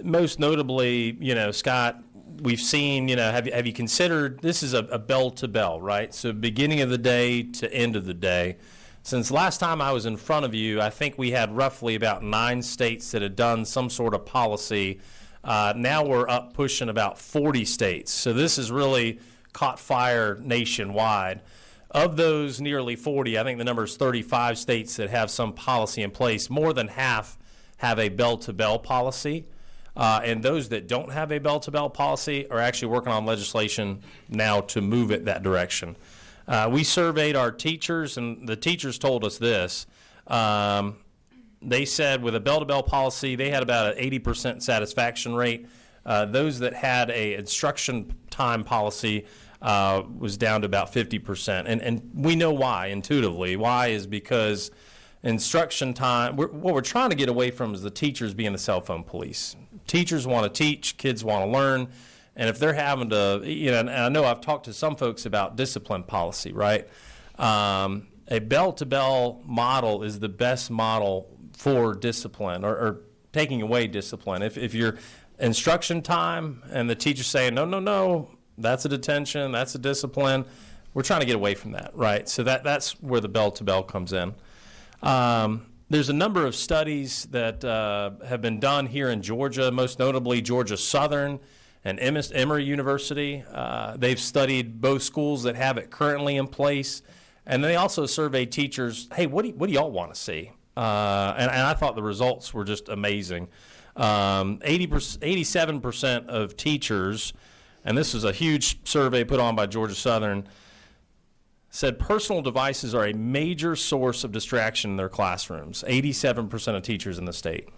Most notably, Scott, we've seen, have you considered, this is a bell to bell, right? So beginning of the day to end of the day. Since last time I was in front of you, I think we had roughly about 9 states that had done some sort of policy. Now we're up pushing about 40 states. So this has really caught fire nationwide. Of those nearly 40, I think the number is 35 states that have some policy in place. More than half have a bell-to-bell policy. And those that don't have a bell-to-bell policy are actually working on legislation now to move it that direction. We surveyed our teachers, and the teachers told us this. They said with a bell-to-bell policy, they had about an 80% satisfaction rate. Those that had a instruction time policy was down to about 50%. And we know why, intuitively. Why is because instruction time, what we're trying to get away from is the teachers being the cell phone police. Teachers want to teach, kids want to learn, And if they're having to, and I know I've talked to some folks about discipline policy, right? A bell-to-bell model is the best model for discipline or taking away discipline. If you're instruction time and the teacher's saying, no, that's a detention, that's a discipline, we're trying to get away from that, right? So that's where the bell-to-bell comes in. There's a number of studies that have been done here in Georgia, most notably Georgia Southern and Emory University. They've studied both schools that have it currently in place, and they also surveyed teachers, hey, what do y'all want to see? And I thought the results were just amazing. 87% of teachers, and this is a huge survey put on by Georgia Southern, said personal devices are a major source of distraction in their classrooms. 87% of teachers in the state.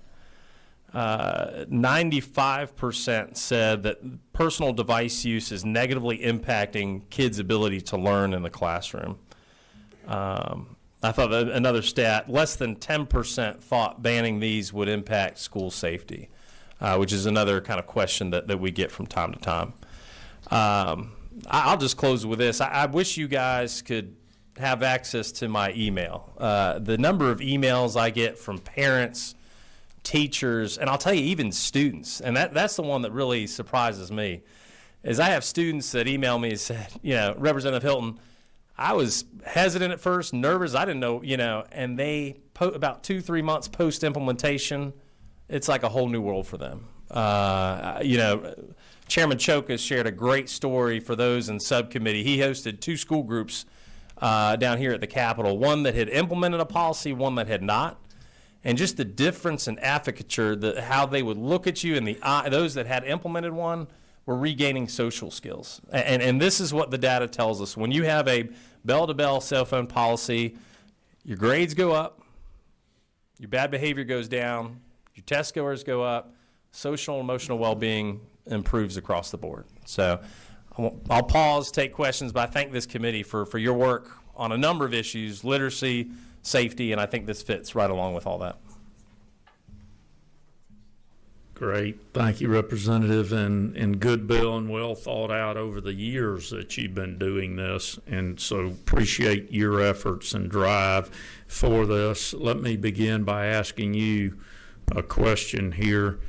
95% said that personal device use is negatively impacting kids' ability to learn in the classroom. I thought that another stat, less than 10% thought banning these would impact school safety, which is another kind of question that we get from time to time. I'll just close with this. I wish you guys could have access to my email. The number of emails I get from parents, teachers, and I'll tell you, even students, and that's the one that really surprises me, is I have students that email me and said, Representative Hilton, I was hesitant at first, nervous, I didn't know, and they, about 2-3 months post-implementation, it's like a whole new world for them. Chairman Chokas shared a great story for those in subcommittee. He hosted 2 school groups down here at the Capitol, one that had implemented a policy, one that had not. And just the difference in advocature, how they would look at you, and those that had implemented one were regaining social skills. And this is what the data tells us. When you have a bell-to-bell cell phone policy, your grades go up, your bad behavior goes down, your test scores go up, social and emotional well-being improves across the board. So I'll pause, take questions, but I thank this committee for your work on a number of issues, literacy, safety, and I think this fits right along with all that. Great. Thank you, Representative, and good bill and well thought out over the years that you've been doing this, and so appreciate your efforts and drive for this. Let me begin by asking you a question here.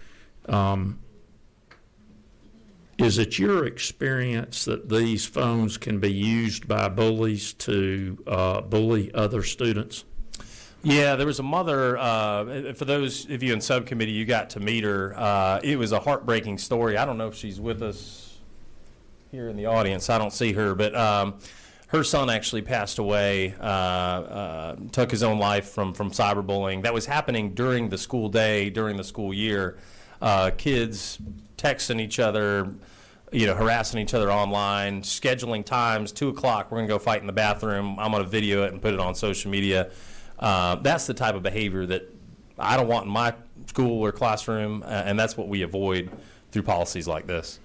Is it your experience that these phones can be used by bullies to bully other students? Yeah, there was a mother, for those of you in subcommittee, you got to meet her. It was a heartbreaking story. I don't know if she's with us here in the audience. I don't see her, but her son actually passed away, took his own life from cyberbullying. That was happening during the school day, during the school year. Kids texting each other, harassing each other online, scheduling times, 2 o'clock, we're going to go fight in the bathroom. I'm going to video it and put it on social media. That's the type of behavior that I don't want in my school or classroom, and that's what we avoid through policies like this.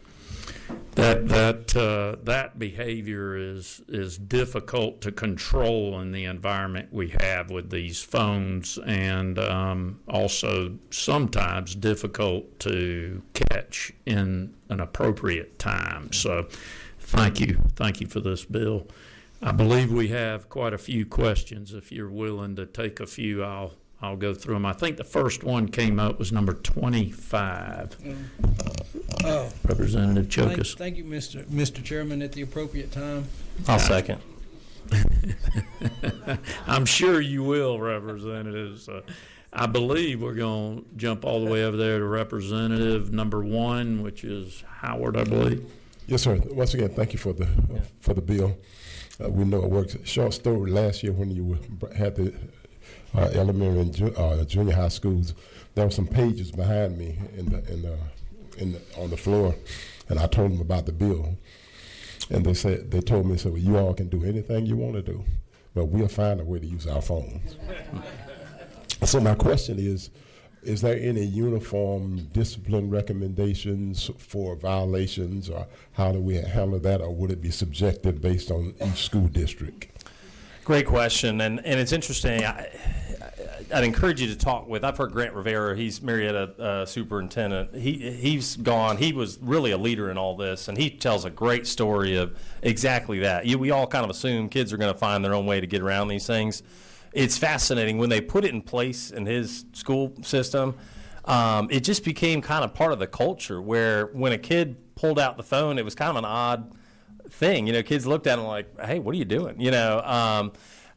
That behavior is difficult to control in the environment we have with these phones, and also sometimes difficult to catch in an appropriate time. So thank you for this bill. I believe we have quite a few questions. If you're willing to take a few, I'll go through them. I think the first one came up was number 25. Representative Chokas. Thank you, Mr. Chairman. At the appropriate time. I'll second. I'm sure you will, Representatives. I believe we're going to jump all the way over there to Representative number 1, which is Howard, I believe. Yes, sir. Once again, thank you for the bill. We know it works. Short story, last year when you had the elementary and junior high schools, there were some pages behind me on the floor, and I told them about the bill, and they told me, well, you all can do anything you want to do, but we'll find a way to use our phones. So my question is there any uniform discipline recommendations for violations, or how do we handle that, or would it be subjective based on each school district? Great question, and it's interesting. I'd encourage you to talk with. I've heard Grant Rivera. He's Marietta superintendent. He's gone. He was really a leader in all this, and he tells a great story of exactly that. We all kind of assume kids are going to find their own way to get around these things. It's fascinating when they put it in place in his school system. It just became kind of part of the culture where when a kid pulled out the phone, it was kind of an odd thing. Kids looked at him like, "Hey, what are you doing?"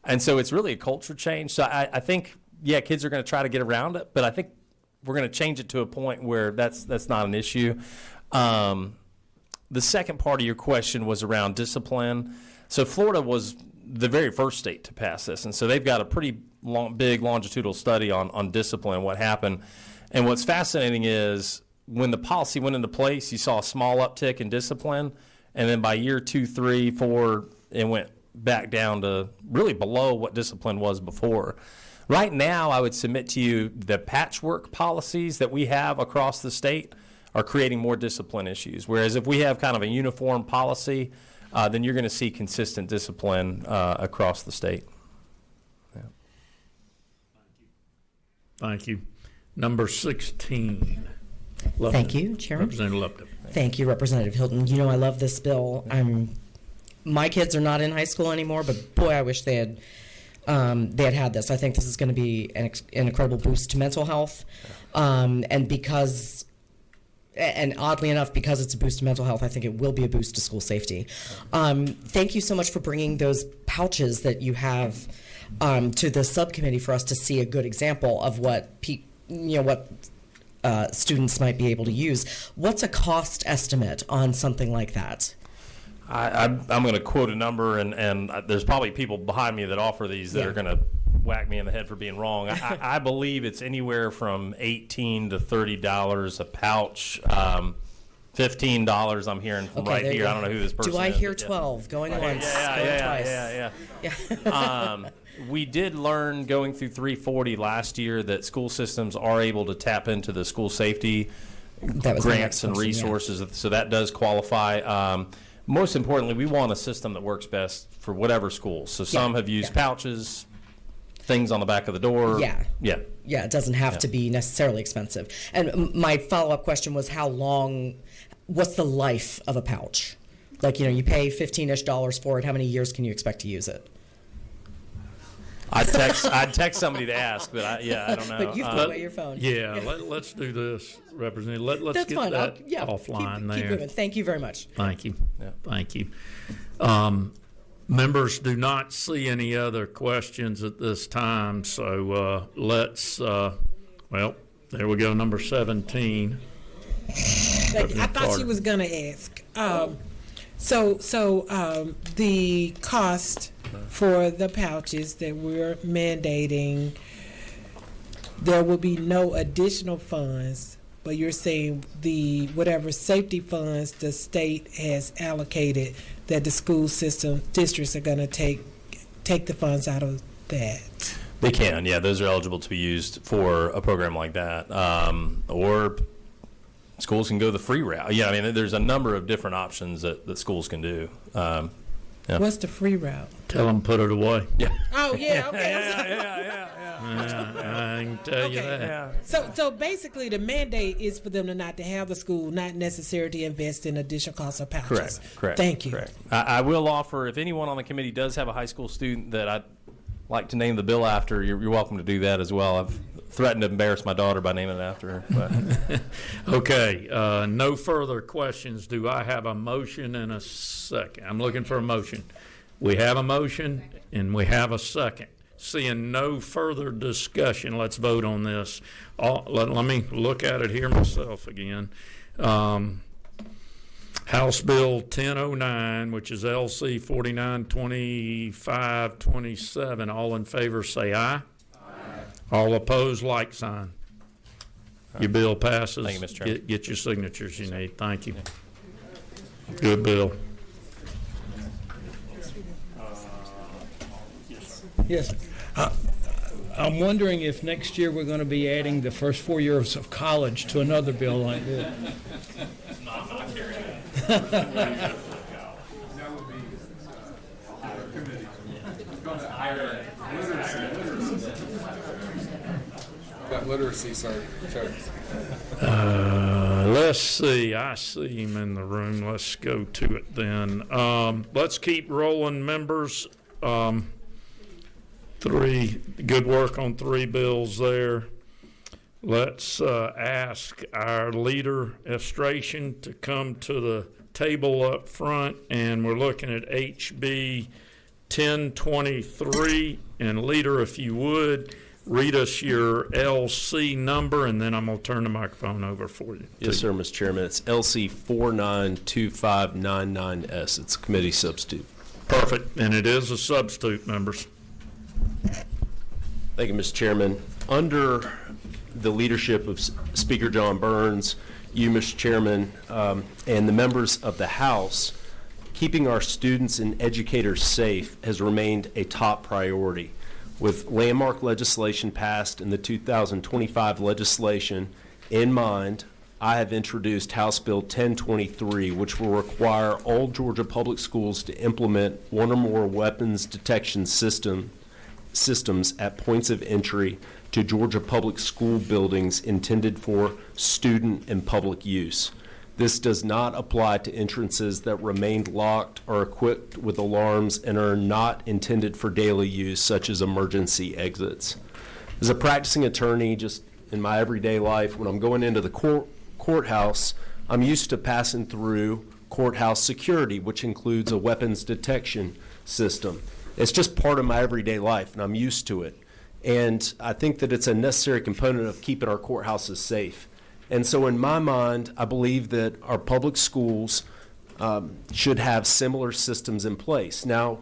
And so it's really a culture change. So I think, kids are going to try to get around it, but I think we're going to change it to a point where that's not an issue. The second part of your question was around discipline. So Florida was the very first state to pass this, and so they've got a pretty big longitudinal study on discipline and what happened. And what's fascinating is when the policy went into place, you saw a small uptick in discipline, and then by year 2, 3, 4, it went back down to really below what discipline was before. Right now, I would submit to you the patchwork policies that we have across the state are creating more discipline issues. Whereas if we have kind of a uniform policy, then you're going to see consistent discipline across the state. Yeah. Thank you. Number 16. Lupton. Thank you, Chairman. Representative Lupton. Thank you, Representative Hilton. I love this bill. My kids are not in high school anymore, but boy, I wish they had had this. I think this is going to be an incredible boost to mental health, and oddly enough, because it's a boost to mental health, I think it will be a boost to school safety. Thank you so much for bringing those pouches that you have to the subcommittee for us to see a good example of what students might be able to use. What's a cost estimate on something like that? I'm going to quote a number, and there's probably people behind me that offer these that are going to whack me in the head for being wrong. I believe it's anywhere from $18 to $30 a pouch. $15 I'm hearing from here. I don't know who this person is. Do I hear 12? Going once, going twice. Yeah. We did learn going through 340 last year that school systems are able to tap into the school safety grants and resources, so that does qualify. Most importantly, we want a system that works best for whatever school. So some have used pouches, things on the back of the door. Yeah, it doesn't have to be necessarily expensive. And my follow-up question was what's the life of a pouch? Like, you pay $15-ish for it. How many years can you expect to use it? I'd text somebody to ask, but I don't know. But you've put away your phone. Yeah, let's do this, Representative. Let's That's get fine. that offline there. Keep moving. Thank you very much. Thank you. Yeah. Thank you. Members do not see any other questions at this time, so let's, there we go, number 17. I thought she was going to ask. So the cost for the pouches that we're mandating, there will be no additional funds, but you're saying the whatever safety funds the state has allocated, that the school system districts are going to take the funds out of that. They can, those are eligible to be used for a program like that, or schools can go the free route. There's a number of different options that schools can do. What's the free route? Tell them put it away. Yeah. Oh, yeah. Okay. I can tell you that. Yeah. So basically, the mandate is for them not to have the school, not necessarily invest in additional costs of pouches. Correct. Thank you. Correct. I will offer, if anyone on the committee does have a high school student that I'd like to name the bill after, you're welcome to do that as well. I've threatened to embarrass my daughter by naming it after her. But. Okay, no further questions. Do I have a motion and a second? I'm looking for a motion. We have a motion and we have a second. Seeing no further discussion, let's vote on this. Let me look at it here myself again. House Bill 1009, which is LC 492527. All in favor say aye. All opposed, like sign. Your bill passes. Thank you, Mr. Chairman. Get your signatures you need. Thank you. Good bill. Yes. I'm wondering if next year we're going to be adding the first 4 years of college to another bill like this. literacy chart. Let's see. I see him in the room. Let's go to it then. Let's keep rolling, members. Good work on 3 bills there. Let's ask our leader Estration to come to the table up front, and we're looking at HB 1023. And leader, if you would, read us your LC number, and then I'm going to turn the microphone over for you. Yes, sir, Mr. Chairman. It's LC 492599S. It's a committee substitute. Perfect. And it is a substitute, members. Thank you, Mr. Chairman. Under the leadership of Speaker John Burns, you, Mr. Chairman, and the members of the House, keeping our students and educators safe has remained a top priority. With landmark legislation passed in the 2025 legislation in mind, I have introduced House Bill 1023, which will require all Georgia public schools to implement one or more weapons detection systems at points of entry to Georgia public school buildings intended for student and public use. This does not apply to entrances that remained locked or equipped with alarms and are not intended for daily use, such as emergency exits. As a practicing attorney, just in my everyday life, when I'm going into the courthouse, I'm used to passing through courthouse security, which includes a weapons detection system. It's just part of my everyday life, and I'm used to it. And I think that it's a necessary component of keeping our courthouses safe. And so in my mind, I believe that our public schools should have similar systems in place. Now,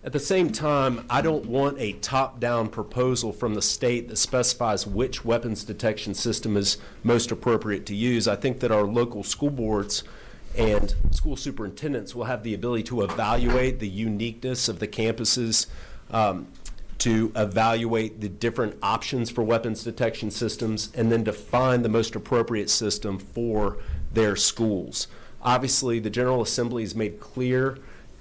at the same time, I don't want a top-down proposal from the state that specifies which weapons detection system is most appropriate to use. I think that our local school boards and school superintendents will have the ability to evaluate the uniqueness of the campuses, to evaluate the different options for weapons detection systems, and then define the most appropriate system for their schools. Obviously, the General Assembly has made clear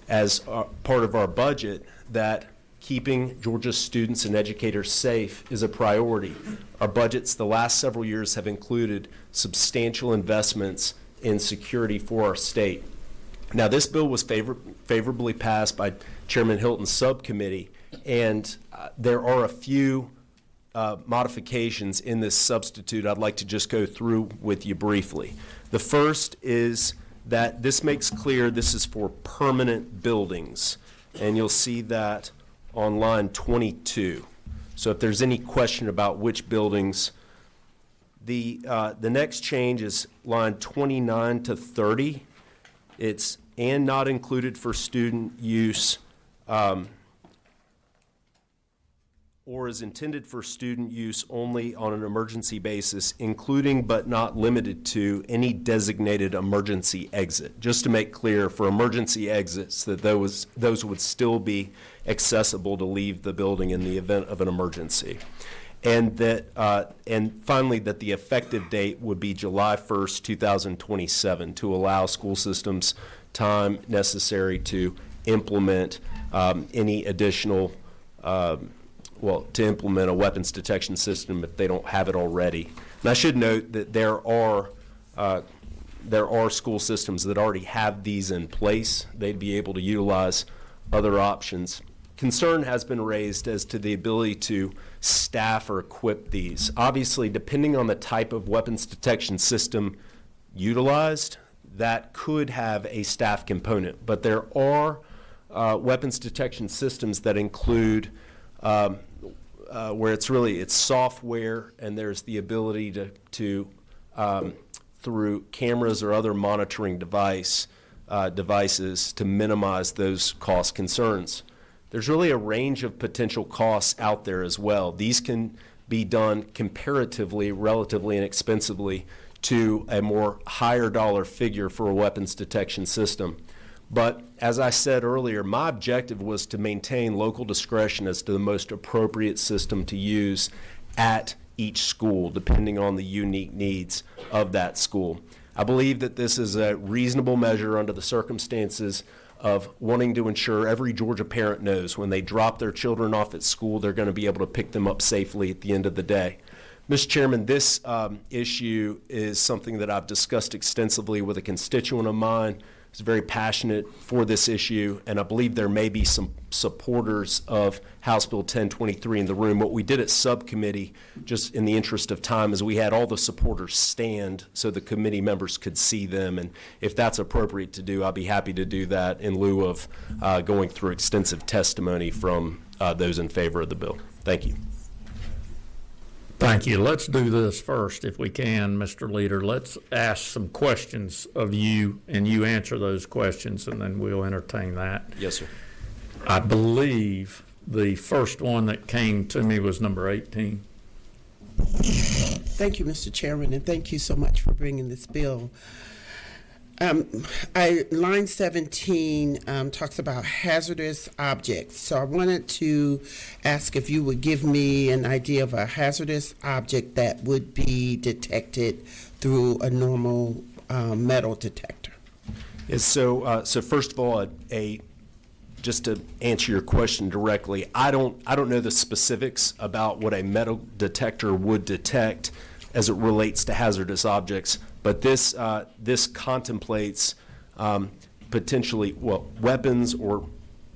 as part of our budget that keeping Georgia's students and educators safe is a priority. Our budgets the last several years have included substantial investments in security for our state. Now, this bill was favorably passed by Chairman Hilton's subcommittee, and there are a few modifications in this substitute I'd like to just go through with you briefly. The first is that this makes clear this is for permanent buildings, and you'll see that on line 22. So if there's any question about which buildings, the next change is line 29 to 30. It's and not included for student use, or is intended for student use only on an emergency basis, including but not limited to any designated emergency exit. Just to make clear, for emergency exits, that those would still be accessible to leave the building in the event of an emergency. And that, and finally, that the effective date would be July 1st, 2027, to allow school systems time necessary to implement any additional to implement a weapons detection system if they don't have it already. And I should note that there are school systems that already have these in place. They'd be able to utilize other options. Concern has been raised as to the ability to staff or equip these. Obviously, depending on the type of weapons detection system utilized, that could have a staff component. But there are weapons detection systems that include where it's software, and there's the ability to through cameras or other monitoring devices to minimize those cost concerns. There's really a range of potential costs out there as well. These can be done comparatively, relatively inexpensively to a more higher dollar figure for a weapons detection system. But as I said earlier, my objective was to maintain local discretion as to the most appropriate system to use at each school, depending on the unique needs of that school. I believe that this is a reasonable measure under the circumstances of wanting to ensure every Georgia parent knows when they drop their children off at school, they're going to be able to pick them up safely at the end of the day. Mr. Chairman, this issue is something that I've discussed extensively with a constituent of mine who's very passionate for this issue, and I believe there may be some supporters of House Bill 1023 in the room. What we did at subcommittee, just in the interest of time, is we had all the supporters stand so the committee members could see them, and if that's appropriate to do, I'll be happy to do that in lieu of going through extensive testimony from those in favor of the bill. Thank you. Thank you. Let's do this first, if we can, Mr. Leader. Let's ask some questions of you, and you answer those questions, and then we'll entertain that. Yes, sir. I believe the first one that came to me was number 18. Thank you, Mr. Chairman, and thank you so much for bringing this bill. Line 17 talks about hazardous objects. So I wanted to ask if you would give me an idea of a hazardous object that would be detected through a normal metal detector. Yes, so first of all, just to answer your question directly, I don't know the specifics about what a metal detector would detect as it relates to hazardous objects, but this contemplates potentially weapons or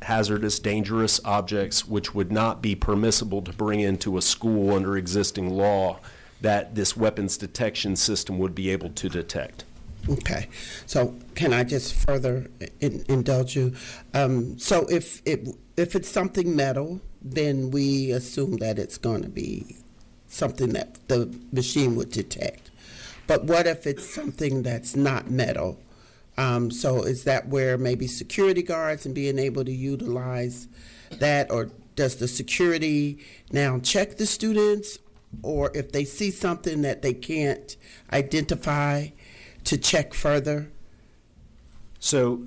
hazardous, dangerous objects which would not be permissible to bring into a school under existing law that this weapons detection system would be able to detect. Okay, so can I just further indulge you? So if it's something metal, then we assume that it's going to be something that the machine would detect. But what if it's something that's not metal? So is that where maybe security guards and being able to utilize that, or does the security now check the students, or if they see something that they can't identify, to check further? So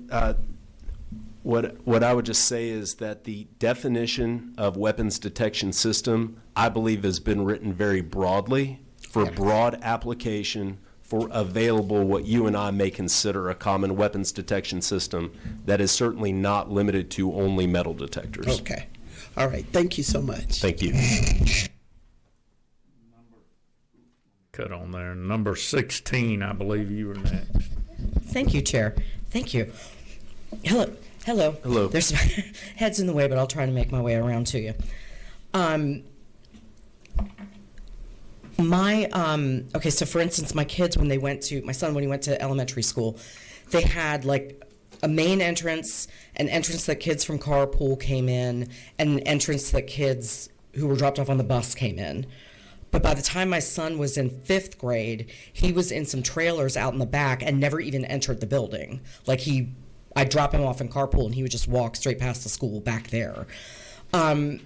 what I would just say is that the definition of weapons detection system, I believe, has been written very broadly for broad application for available what you and I may consider a common weapons detection system that is certainly not limited to only metal detectors. Okay. All right. Thank you so much. Thank you. Cut on there. Number 16, I believe you were next. Thank you, Chair. Thank you. Hello. Hello. There's heads in the way, but I'll try to make my way around to you. Okay, so for instance, my son, when he went to elementary school, they had like a main entrance, an entrance that kids from carpool came in, and an entrance that kids who were dropped off on the bus came in. But by the time my son was in 5th grade, he was in some trailers out in the back and never even entered the building. Like I'd drop him off in carpool and he would just walk straight past the school back there. And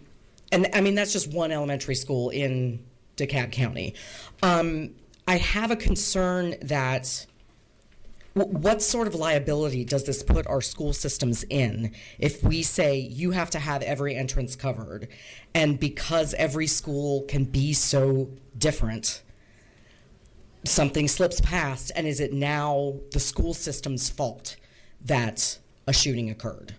I mean, that's just one elementary school in DeKalb County. I have a concern that what sort of liability does this put our school systems in if we say you have to have every entrance covered, and because every school can be so different, something slips past, and is it now the school system's fault that a shooting occurred?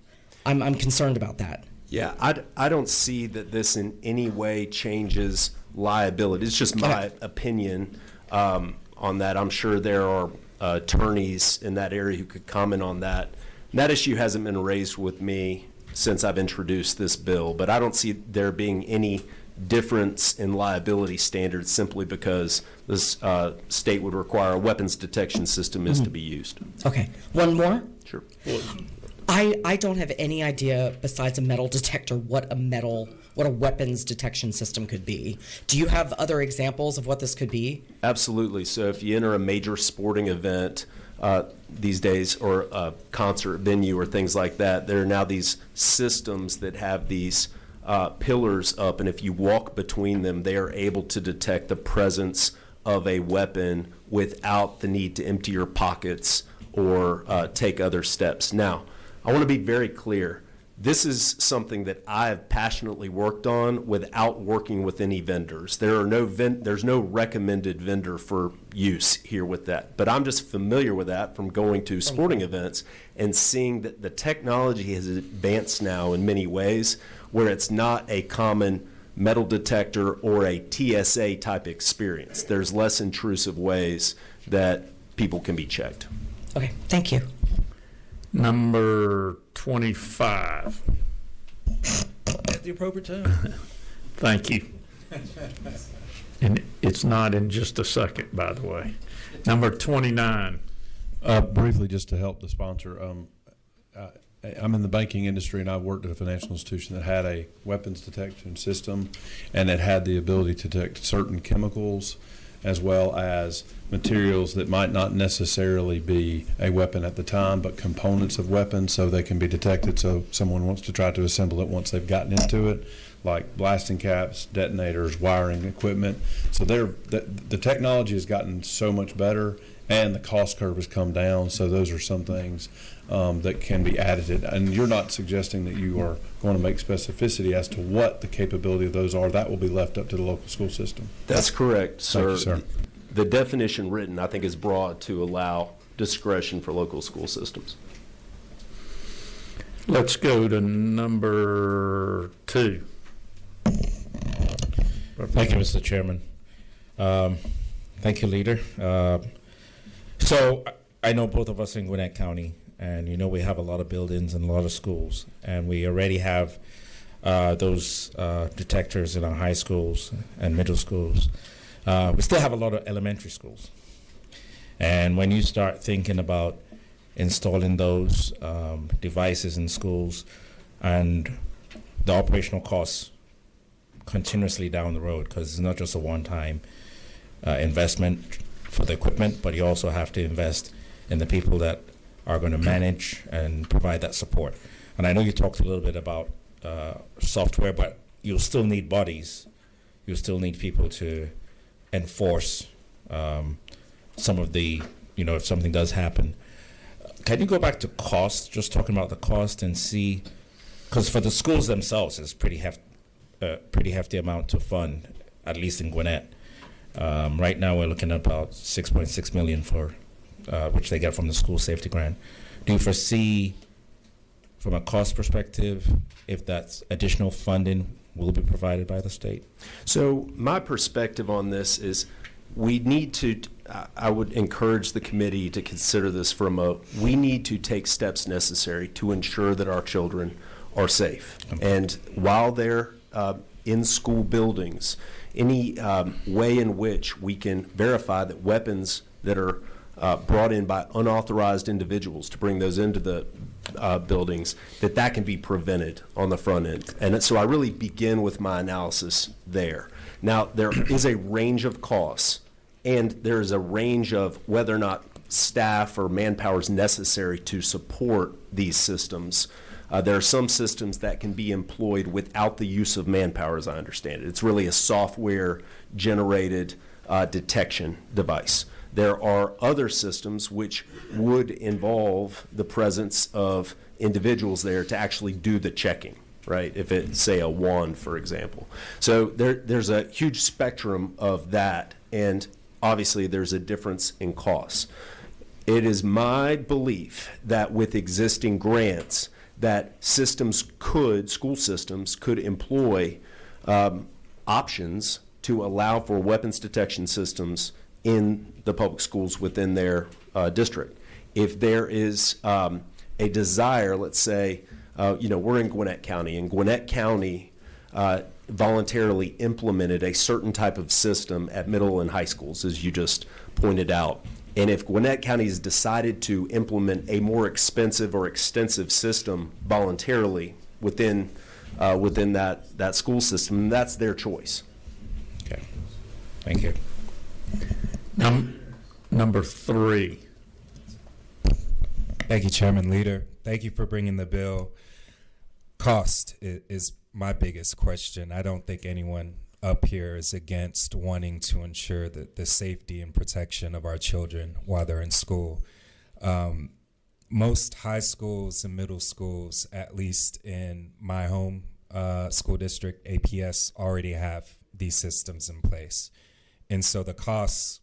I'm concerned about that. Yeah, I don't see that this in any way changes liability. It's just my opinion on that. I'm sure there are attorneys in that area who could comment on that. And that issue hasn't been raised with me since I've introduced this bill, but I don't see there being any difference in liability standards simply because this state would require a weapons detection system is to be used. Okay, one more? Sure. I don't have any idea, besides a metal detector, what a weapons detection system could be. Do you have other examples of what this could be? Absolutely. So if you enter a major sporting event these days, or a concert venue or things like that, there are now these systems that have these pillars up, and if you walk between them, they are able to detect the presence of a weapon without the need to empty your pockets or take other steps. Now, I want to be very clear. This is something that I have passionately worked on without working with any vendors. There's no recommended vendor for use here with that. But I'm just familiar with that from going to sporting events and seeing that the technology has advanced now in many ways where it's not a common metal detector or a TSA type experience. There's less intrusive ways that people can be checked. Okay, thank you. Number 25. At the appropriate time. Thank you. And it's not in just a second, by the way. Number 29. Briefly, just to help the sponsor, I'm in the banking industry, and I've worked at a financial institution that had a weapons detection system, and it had the ability to detect certain chemicals as well as materials that might not necessarily be a weapon at the time, but components of weapons, so they can be detected so someone wants to try to assemble it once they've gotten into it, like blasting caps, detonators, wiring equipment. So the technology has gotten so much better, and the cost curve has come down, so those are some things that can be added. And you're not suggesting that you are going to make specificity as to what the capability of those are. That will be left up to the local school system. That's correct, sir. Thank you, sir. The definition written, I think, is broad to allow discretion for local school systems. Let's go to number 2. Thank you, Mr. Chairman. Thank you, Leader. So I know both of us in Gwinnett County, and you know we have a lot of buildings and a lot of schools, and we already have those detectors in our high schools and middle schools. We still have a lot of elementary schools. And when you start thinking about installing those devices in schools and the operational costs continuously down the road, because it's not just a one-time investment for the equipment, but you also have to invest in the people that are going to manage and provide that support. And I know you talked a little bit about software, but you'll still need bodies. You'll still need people to enforce some of the, if something does happen. Can you go back to cost, just talking about the cost, and see, because for the schools themselves, it's pretty hefty amount to fund, at least in Gwinnett. Right now, we're looking at about $6.6 million for which they get from the school safety grant. Do you foresee, from a cost perspective, if that additional funding will be provided by the state? So my perspective on this is we need to, I would encourage the committee to consider this we need to take steps necessary to ensure that our children are safe. Okay. And while they're in school buildings, any way in which we can verify that weapons that are brought in by unauthorized individuals to bring those into the buildings, that can be prevented on the front end. And so I really begin with my analysis there. Now, there is a range of costs, and there is a range of whether or not staff or manpower is necessary to support these systems. There are some systems that can be employed without the use of manpower, as I understand it. It's really a software-generated detection device. There are other systems which would involve the presence of individuals there to actually do the checking, right? If it's, say, a wand, for example. So there's a huge spectrum of that, and obviously there's a difference in costs. It is my belief that with existing grants, that school systems could employ options to allow for weapons detection systems in the public schools within their district. If there is a desire, let's say, we're in Gwinnett County, and Gwinnett County voluntarily implemented a certain type of system at middle and high schools, as you just pointed out. And if Gwinnett County has decided to implement a more expensive or extensive system voluntarily within that school system, that's their choice. Okay. Thank you. Number 3. Thank you, Chairman Leader. Thank you for bringing the bill. Cost is my biggest question. I don't think anyone up here is against wanting to ensure that the safety and protection of our children while they're in school. Most high schools and middle schools, at least in my home school district, APS, already have these systems in place. And so the costs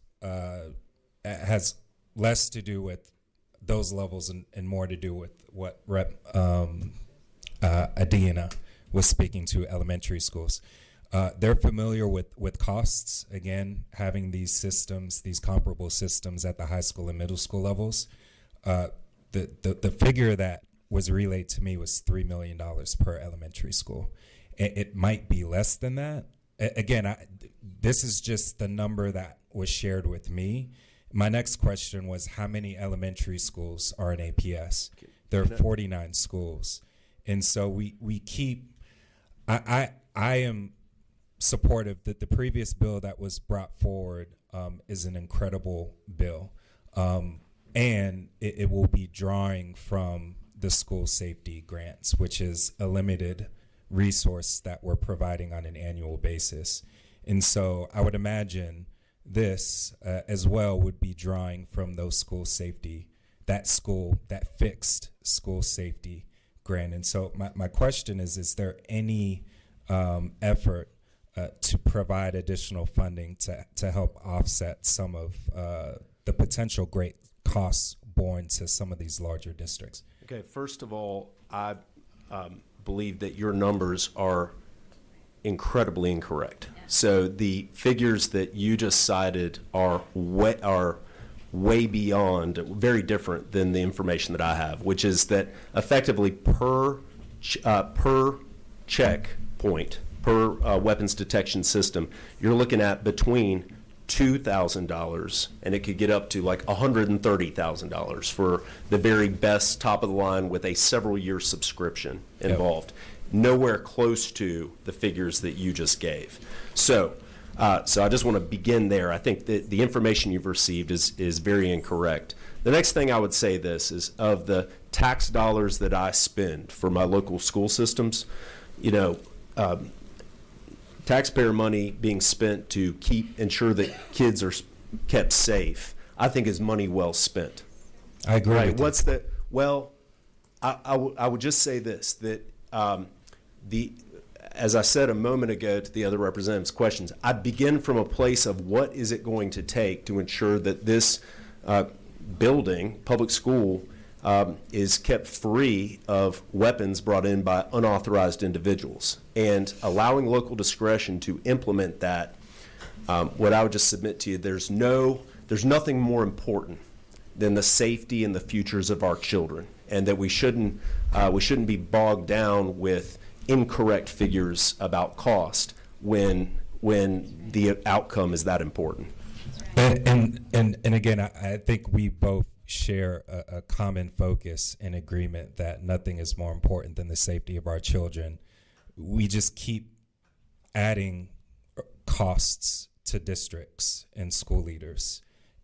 has less to do with those levels and more to do with what Rep. Adina was speaking to elementary schools. They're familiar with costs. Again, having these systems, these comparable systems at the high school and middle school levels. The figure that was relayed to me was $3 million per elementary school. It might be less than that. Again, this is just the number that was shared with me. My next question was, how many elementary schools are in APS? There are 49 schools. And so we keep, I am supportive that the previous bill that was brought forward is an incredible bill. And it will be drawing from the school safety grants, which is a limited resource that we're providing on an annual basis. And so I would imagine this as well would be drawing from those school safety, that fixed school safety grant. And so my question is there any effort to provide additional funding to help offset some of the potential great costs borne to some of these larger districts? Okay, first of all, I believe that your numbers are incredibly incorrect. So the figures that you just cited are way beyond, very different than the information that I have, which is that effectively per checkpoint, per weapons detection system, you're looking at between $2,000 and it could get up to like $130,000 for the very best top of the line with a several year subscription involved. Nowhere close to the figures that you just gave. So I just want to begin there. I think that the information you've received is very incorrect. The next thing I would say this is, of the tax dollars that I spend for my local school systems, taxpayer money being spent to ensure that kids are kept safe, I think is money well spent. I agree. Right. What's the? Well, I would just say this, that as I said a moment ago to the other representatives' questions, I begin from a place of what is it going to take to ensure that this building, public school, is kept free of weapons brought in by unauthorized individuals, and allowing local discretion to implement that. What I would just submit to you, there's nothing more important than the safety and the futures of our children, and that we shouldn't be bogged down with incorrect figures about cost when the outcome is that important. And again, I think we both share a common focus and agreement that nothing is more important than the safety of our children. We just keep adding costs to districts and school leaders,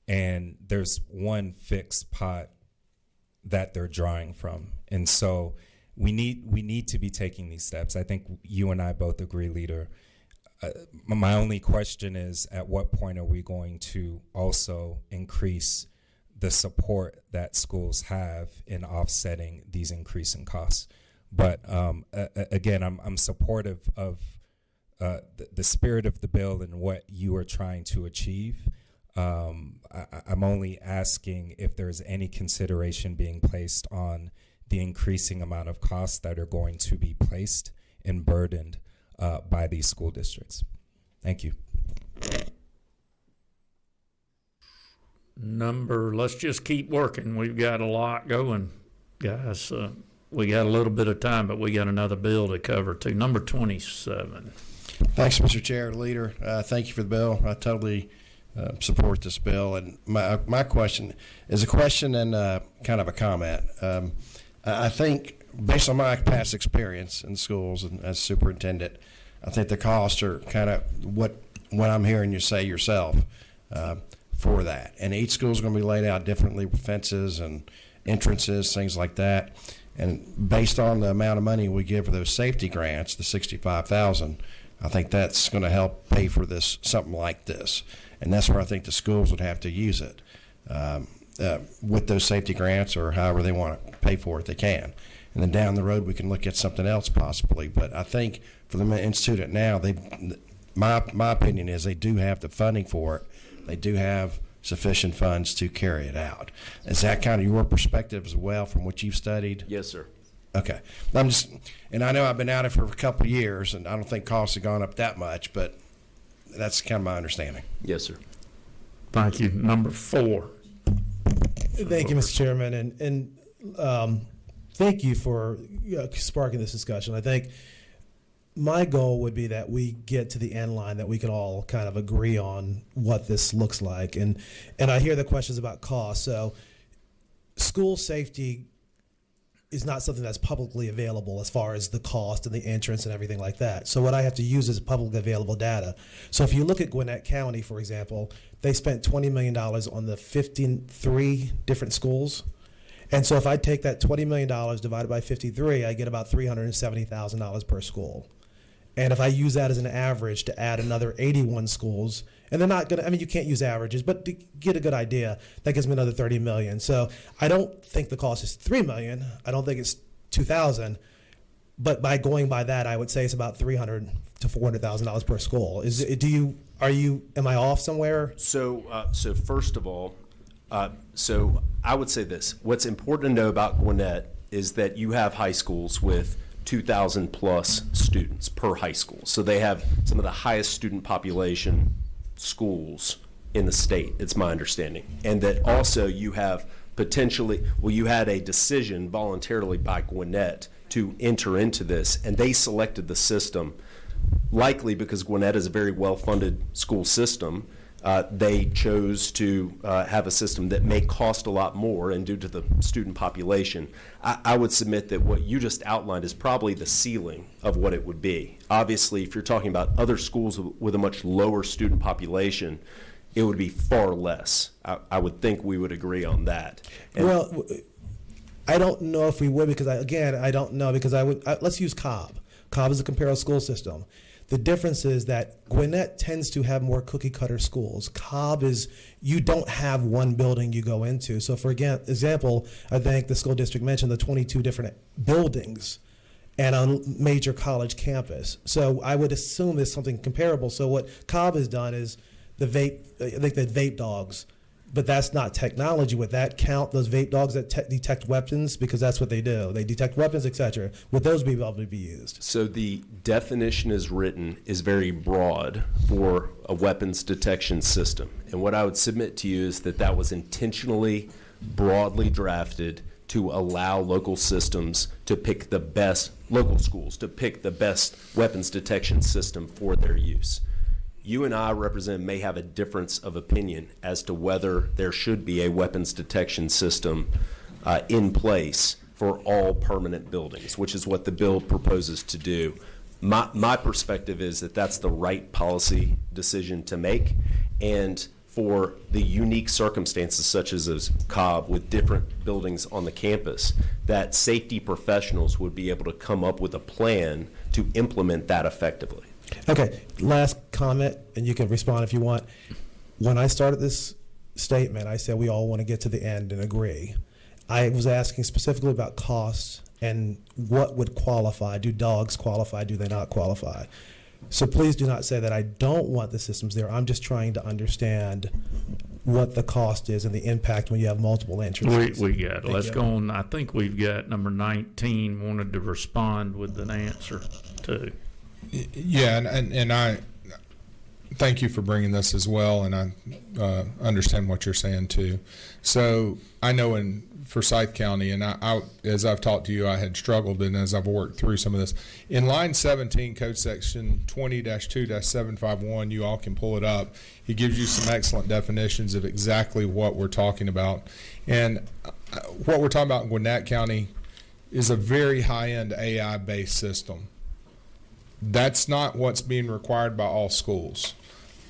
and there's one fixed pot that they're drawing from. And so we need to be taking these steps. I think you and I both agree, Leader. My only question is, at what point are we going to also increase the support that schools have in offsetting these increasing costs? But again, I'm supportive of the spirit of the bill and what you are trying to achieve. I'm only asking if there's any consideration being placed on the increasing amount of costs that are going to be placed and burdened by these school districts. Thank you. Let's just keep working. We've got a lot going, guys. We got a little bit of time, but we got another bill to cover too. Number 27. Thanks, Mr. Chair, Leader. Thank you for the bill. I totally support this bill. And my question is a question and kind of a comment. I think, based on my past experience in schools and as superintendent, I think the costs are kind of what I'm hearing you say yourself for that. And each school is going to be laid out differently with fences and entrances, things like that. And based on the amount of money we give for those safety grants, the $65,000, I think that's going to help pay for something like this. And that's where I think the schools would have to use it with those safety grants, or however they want to pay for it, they can. And then down the road, we can look at something else possibly. But I think for the institute now, my opinion is they do have the funding for it. They do have sufficient funds to carry it out. Is that kind of your perspective as well from what you've studied? Yes, sir. Okay. And I know I've been out of it for a couple of years, and I don't think costs have gone up that much, but that's kind of my understanding. Yes, sir. Thank you. Number 4. Thank you, Mr. Chairman, and thank you for sparking this discussion. I think my goal would be that we get to the end line, that we can all kind of agree on what this looks like. And I hear the questions about cost. So school safety is not something that's publicly available as far as the cost and the entrance and everything like that. So what I have to use is publicly available data. So if you look at Gwinnett County, for example, they spent $20 million on the 53 different schools. And so if I take that $20 million divided by 53, I get about $370,000 per school. And if I use that as an average to add another 81 schools, and they're not going to, I mean, you can't use averages, but to get a good idea, that gives me another $30 million. So I don't think the cost is $3 million. I don't think it's $2,000. But by going by that, I would say it's about $300,000 to $400,000 per school. Am I off somewhere? So first of all, so I would say this. What's important to know about Gwinnett is that you have high schools with 2,000 plus students per high school. So they have some of the highest student population schools in the state, it's my understanding. And that also you have you had a decision voluntarily by Gwinnett to enter into this, and they selected the system likely because Gwinnett is a very well-funded school system. They chose to have a system that may cost a lot more, and due to the student population, I would submit that what you just outlined is probably the ceiling of what it would be. Obviously, if you're talking about other schools with a much lower student population, it would be far less. I would think we would agree on that. Well, I don't know if we would, because I don't know, because let's use Cobb. Cobb is a comparable school system. The difference is that Gwinnett tends to have more cookie cutter schools. Cobb is, you don't have one building you go into. So for example, I think the school district mentioned the 22 different buildings and a major college campus. So I would assume there's something comparable. So what Cobb has done is the vape dogs, but that's not technology. Would that count, those vape dogs that detect weapons? Because that's what they do. They detect weapons, etc. Would those be able to be used? So the definition as written is very broad for a weapons detection system. And what I would submit to you is that was intentionally broadly drafted to allow local systems to pick the best, local schools to pick the best weapons detection system for their use. You and I may have a difference of opinion as to whether there should be a weapons detection system in place for all permanent buildings, which is what the bill proposes to do. My perspective is that that's the right policy decision to make, and for the unique circumstances such as Cobb with different buildings on the campus, that safety professionals would be able to come up with a plan to implement that effectively. Okay, last comment, and you can respond if you want. When I started this statement, I said we all want to get to the end and agree. I was asking specifically about costs and what would qualify. Do dogs qualify? Do they not qualify? So please do not say that I don't want the systems there. I'm just trying to understand what the cost is and the impact when you have multiple entrances. We got it. Let's go on. I think we've got number 19 wanted to respond with an answer too. Yeah, and I thank you for bringing this as well, and I understand what you're saying too. So I know in Forsyth County, and I as I've talked to you, I had struggled, and as I've worked through some of this, in line 17, code section 20-2-751, you all can pull it up. He gives you some excellent definitions of exactly what we're talking about, and what we're talking about in Gwinnett County is a very high-end AI-based system. That's not what's being required by all schools.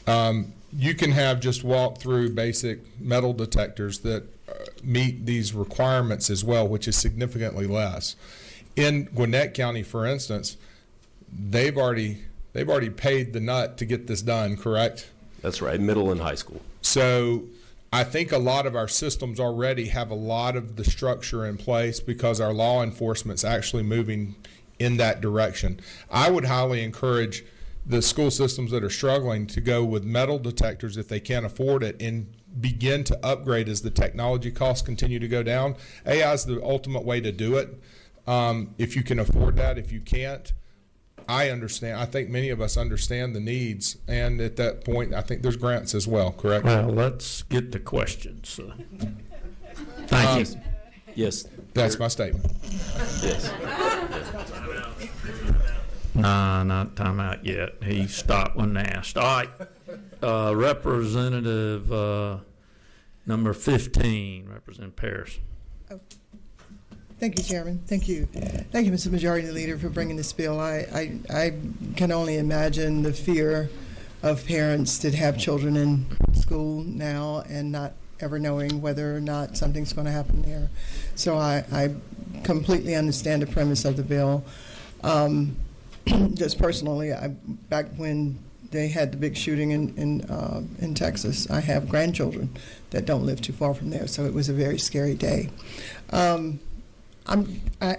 You can have just walk through basic metal detectors that meet these requirements as well, which is significantly less. In Gwinnett County, for instance, they've already paid the nut to get this done, correct? That's right, middle and high school. So I think a lot of our systems already have a lot of the structure in place because our law enforcement's actually moving in that direction. I would highly encourage the school systems that are struggling to go with metal detectors if they can't afford it and begin to upgrade as the technology costs continue to go down. AI is the ultimate way to do it. If you can afford that, if you can't, I understand. I think many of us understand the needs, and at that point, I think there's grants as well, correct? Well, let's get to questions. Thank you. Yes. That's my statement. Yes. Nah, not time out yet. He stopped when asked. All right. Representative number 15, Representative Paris. Thank you, Chairman. Thank you. Thank you, Mr. Majority Leader, for bringing this bill. I can only imagine the fear of parents that have children in school now and not ever knowing whether or not something's going to happen there. So I completely understand the premise of the bill. Just personally, back when they had the big shooting in Texas, I have grandchildren that don't live too far from there, so it was a very scary day. I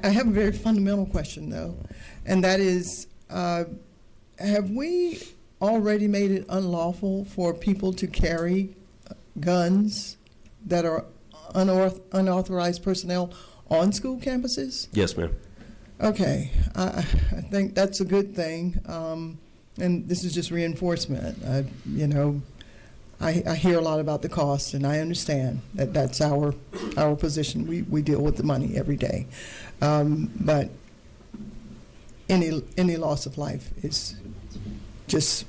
have a very fundamental question, though, and that is, have we already made it unlawful for people to carry guns that are unauthorized personnel on school campuses? Yes, ma'am. Okay, I think that's a good thing, and this is just reinforcement. I hear a lot about the cost, and I understand that that's our position. We deal with the money every day, but any loss of life is just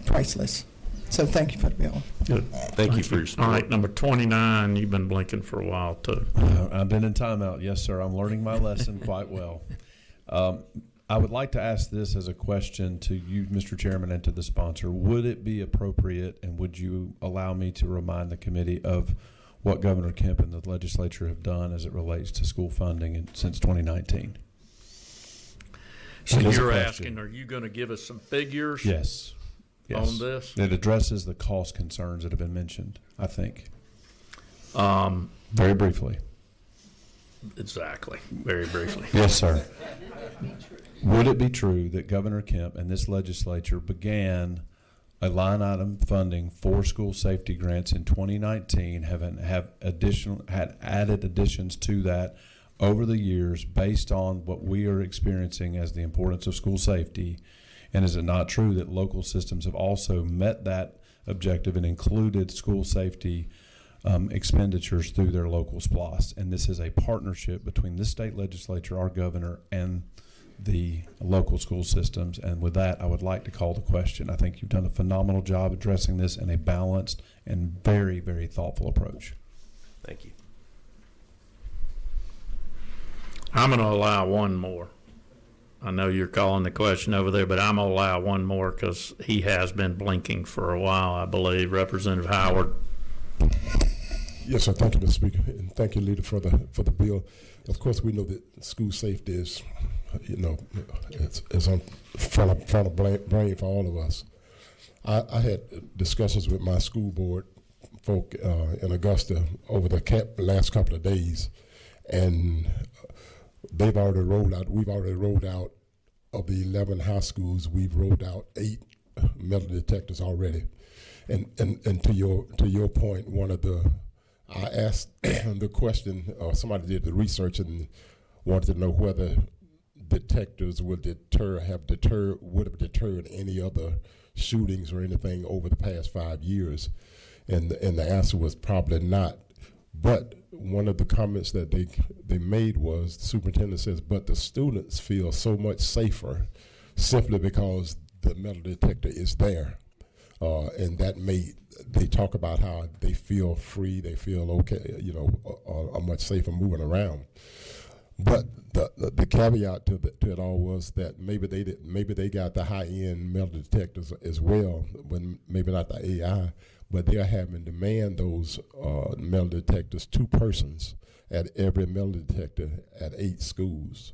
priceless. So thank you for the bill. Good. Thank you for your support. All right, number 29, you've been blinking for a while, too. I've been in timeout. Yes, sir. I'm learning my lesson quite well. I would like to ask this as a question to you, Mr. Chairman, and to the sponsor. Would it be appropriate, and would you allow me to remind the committee of what Governor Kemp and the legislature have done as it relates to school funding since 2019? So you're asking, are you going to give us some figures? Yes. On this? It addresses the cost concerns that have been mentioned, I think. Very briefly. Exactly. Very briefly. Yes, sir. Would it be true that Governor Kemp and this legislature began a line item funding for school safety grants in 2019, had added additions to that over the years based on what we are experiencing as the importance of school safety? And is it not true that local systems have also met that objective and included school safety expenditures through their local SPLOST? And this is a partnership between the state legislature, our governor, and the local school systems. And with that, I would like to call the question. I think you've done a phenomenal job addressing this in a balanced and very, very thoughtful approach. Thank you. I'm going to allow one more. I know you're calling the question over there, but I'm going to allow one more because he has been blinking for a while, I believe. Representative Howard. Yes, sir. Thank you, Mr. Speaker, and thank you, Leader, for the bill. Of course, we know that school safety is, it's on front of brain for all of us. I had discussions with my school board folk in Augusta over the last couple of days, and we've already rolled out of the 11 high schools, we've rolled out 8 metal detectors already. And to your point, I asked the question, or somebody did the research and wanted to know whether detectors would have deterred any other shootings or anything over the past 5 years, and the answer was probably not. But one of the comments that they made was, the superintendent says, but the students feel so much safer simply because the metal detector is there. And they talk about how they feel free, they feel okay, are much safer moving around. But the caveat to it all was that maybe they got the high-end metal detectors as well, but maybe not the AI. But they're having to man those metal detectors, 2 persons at every metal detector at 8 schools,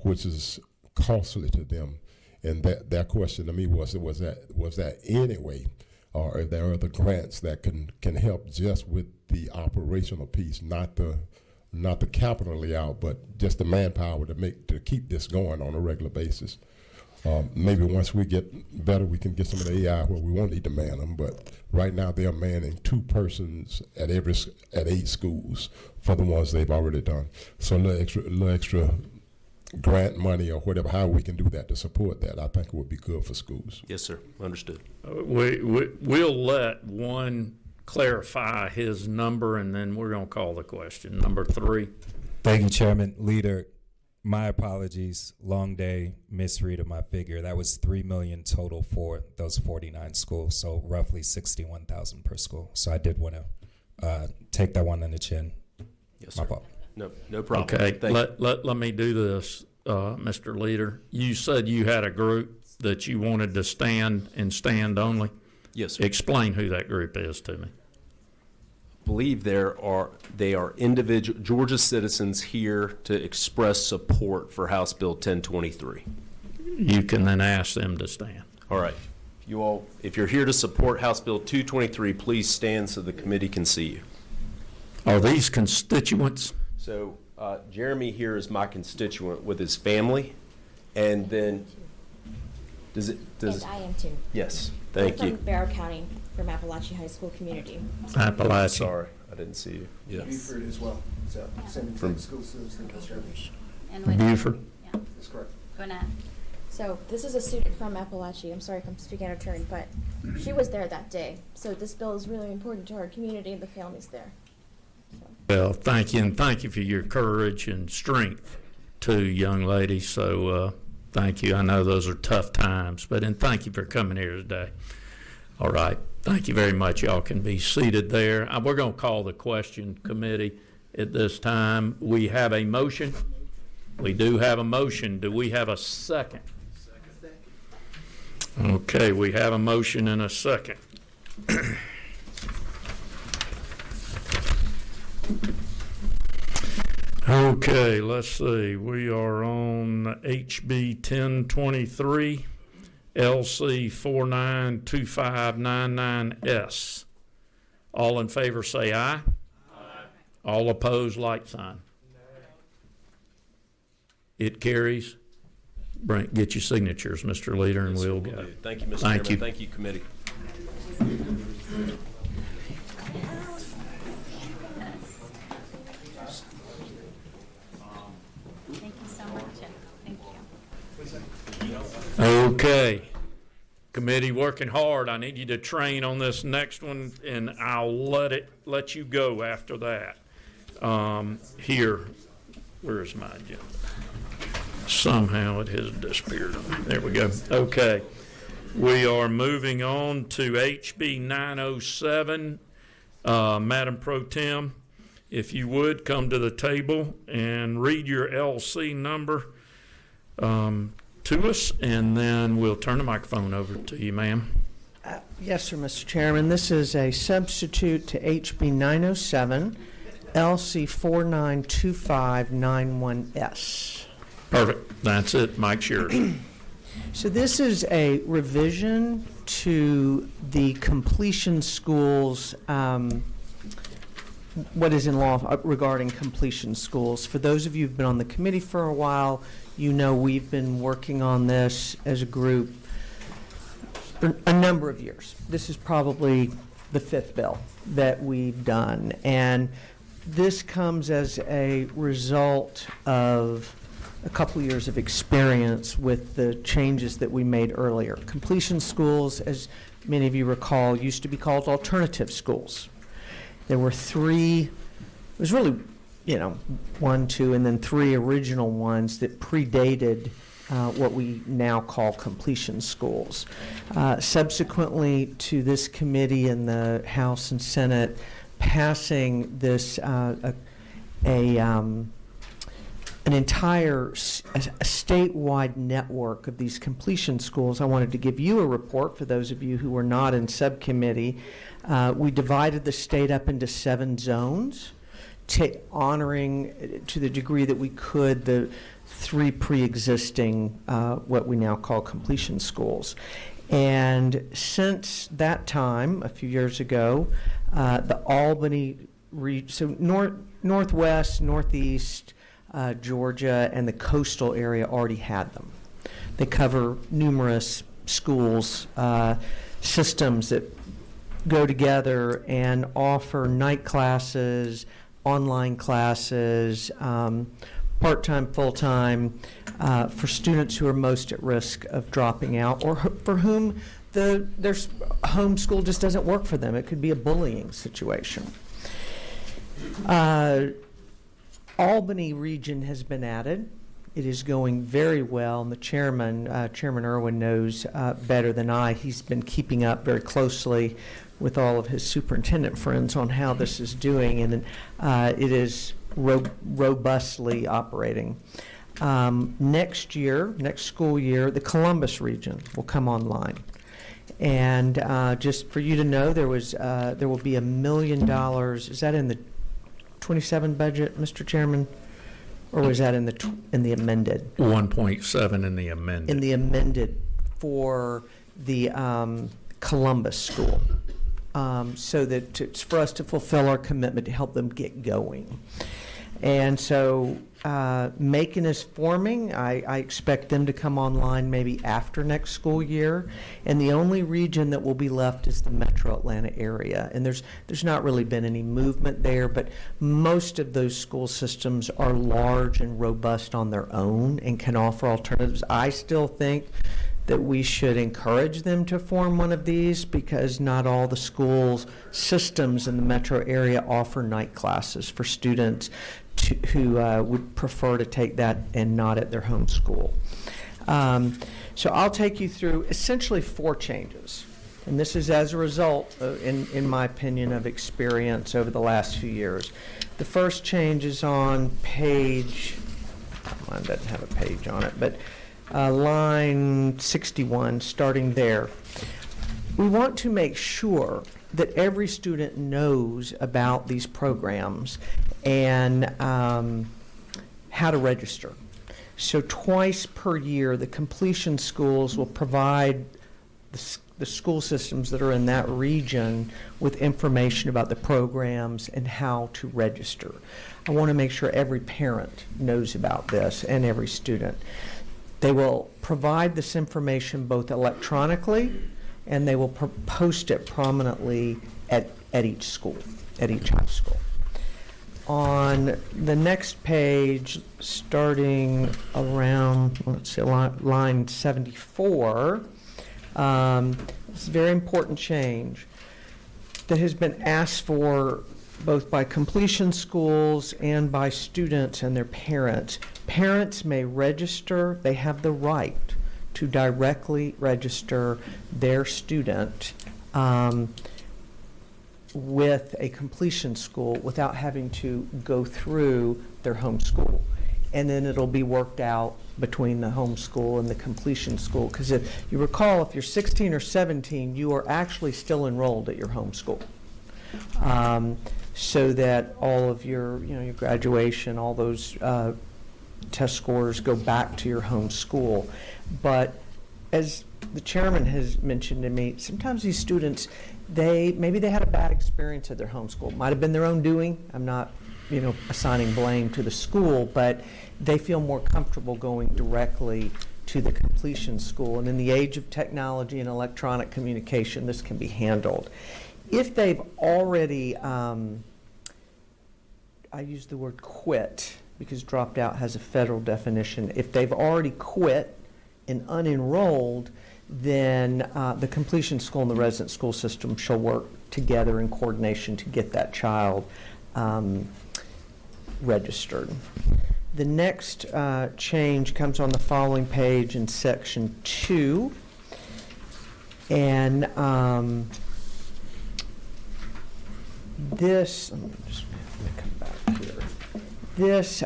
which is costly to them. And that question to me was that anyway, or if there are other grants that can help just with the operational piece, not the capital layout, but just the manpower to keep this going on a regular basis. Maybe once we get better, we can get some of the AI where we won't need to man them. But right now, they're manning 2 persons at 8 schools for the ones they've already done. So a little extra grant money or whatever, how we can do that to support that, I think it would be good for schools. Yes, sir. Understood. We'll let one clarify his number, and then we're going to call the question. Number 3. Thank you, Chairman. Leader, my apologies. Long day, misread of my figure. That was $3 million total for those 49 schools, so roughly $61,000 per school. So I did want to take that one on the chin. Yes, My sir. fault. No problem. Okay, Thank you. let me do this, Mr. Leader. You said you had a group that you wanted to stand and stand only. Yes, sir. Explain who that group is to me. Believe they are individual Georgia citizens here to express support for House Bill 1023. You can then ask them to stand. All right. You all, if you're here to support House Bill 223, please stand so the committee can see you. Are these constituents? So Jeremy here is my constituent with his family, and then does it? I am too. Yes. Thank I'm you. from Barrow County, from Appalachia High School community. Appalachia. Sorry, I didn't see you. Yes. Buford as well. So same From- school system construction. And Buford. Yeah. That's correct. Gwinnett. So this is a student from Appalachia. I'm sorry if I'm speaking out of turn, but she was there that day. So this bill is really important to our community and the families there. Well, thank you, and thank you for your courage and strength, too, young lady. So thank you. I know those are tough times, and thank you for coming here today. All right. Thank you very much. Y'all can be seated there. We're going to call the question committee at this time. We have a motion. We do have a motion. Do we have a second? Okay, we have a motion and a second. Okay, let's see. We are on HB 1023, LC 492599S. All in favor say aye. Aye. All opposed, like sign. It carries. Get your signatures, Mr. Leader, and we'll go. Thank you, Mr. Thank Chairman. you. Thank you, committee. Thank you so much. Thank you. Okay. Committee working hard. I need you to train on this next one, and I'll let you go after that. Here, where's my agenda? Somehow it has disappeared. There we go. Okay. We are moving on to HB 907. Madam Pro Tem, if you would, come to the table and read your LC number to us, and then we'll turn the microphone over to you, ma'am. Yes, sir, Mr. Chairman. This is a substitute to HB 907, LC 492591S. Perfect. That's it. Mike's yours. So this is a revision to the completion schools, what is in law regarding completion schools. For those of you who've been on the committee for a while, you know we've been working on this as a group for a number of years. This is probably the 5th bill that we've done. And this comes as a result of a couple years of experience with the changes that we made earlier. Completion schools, as many of you recall, used to be called alternative schools. There were 3, it was really, 1, 2, and then 3 original ones that predated what we now call completion schools. Subsequently to this committee in the House and Senate passing this, an entire a statewide network of these completion schools. I wanted to give you a report for those of you who were not in subcommittee. We divided the state up into 7 zones, honoring to the degree that we could the 3 pre-existing what we now call completion schools. And since that time, a few years ago, the Albany so northwest, northeast, Georgia, and the coastal area already had them. They cover numerous schools, systems that go together and offer night classes, online classes, part-time, full-time, for students who are most at risk of dropping out, or for whom their homeschool just doesn't work for them. It could be a bullying situation. Albany region has been added. It is going very well, and the Chairman Irwin knows better than I. He's been keeping up very closely with all of his superintendent friends on how this is doing, and it is robustly operating. Next school year, the Columbus region will come online. And just for you to know, there will be $1 million. Is that in the 27 budget, Mr. Chairman, or was that in the amended? 1.7 in the amended. In the amended for the Columbus school, so that it's for us to fulfill our commitment to help them get going. And so Macon is forming. I expect them to come online maybe after next school year. And the only region that will be left is the metro Atlanta area. And there's not really been any movement there, but most of those school systems are large and robust on their own and can offer alternatives. I still think that we should encourage them to form one of these, because not all the schools systems in the metro area offer night classes for students who would prefer to take that and not at their home school. So I'll take you through essentially 4 changes. And this is as a result, in my opinion, of experience over the last few years. The first change is on page, mine doesn't have a page on it, but line 61, starting there. We want to make sure that every student knows about these programs and how to register. So twice per year, the completion schools will provide the school systems that are in that region with information about the programs and how to register. I want to make sure every parent knows about this and every student. They will provide this information both electronically, and they will post it prominently at each school, at each high school. On the next page, starting around, let's see, line 74, it's a very important change that has been asked for both by completion schools and by students and their parents. Parents may register, they have the right to directly register their student with a completion school without having to go through their home school. And then it'll be worked out between the home school and the completion school. Because if you recall, if you're 16 or 17, you are actually still enrolled at your home school. So that all of your graduation, all those test scores go back to your home school. But as the chairman has mentioned to me, sometimes these students, maybe they had a bad experience at their home school. Might have been their own doing. I'm not, assigning blame to the school, but they feel more comfortable going directly to the completion school. And in the age of technology and electronic communication, this can be handled. If they've already, I use the word quit because dropped out has a federal definition. If they've already quit and unenrolled, then the completion school and the resident school system shall work together in coordination to get that child registered. The next change comes on the following page in section 2. And this, let me come back here. This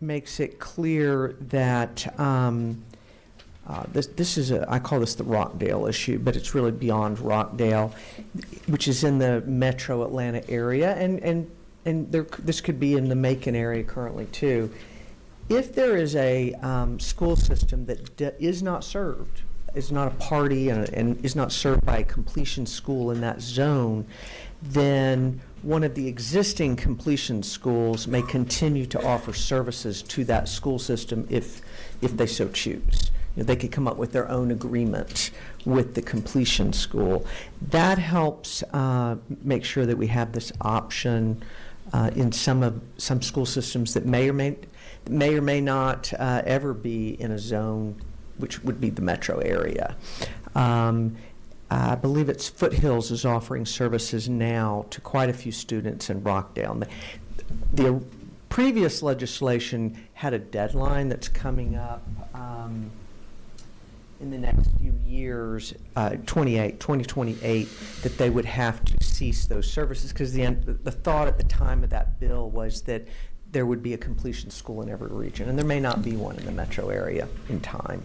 makes it clear that this is I call this the Rockdale issue, but it's really beyond Rockdale, which is in the metro Atlanta area, and this could be in the Macon area currently too. If there is a school system that is not served, is not a party and is not served by a completion school in that zone, then one of the existing completion schools may continue to offer services to that school system if they so choose. They could come up with their own agreement with the completion school. That helps make sure that we have this option in some school systems that may or may not ever be in a zone which would be the metro area. I believe it's Foothills is offering services now to quite a few students in Rockdale. The previous legislation had a deadline that's coming up in the next few years, 2028, that they would have to cease those services, because the thought at the time of that bill was that there would be a completion school in every region, and there may not be one in the metro area in time.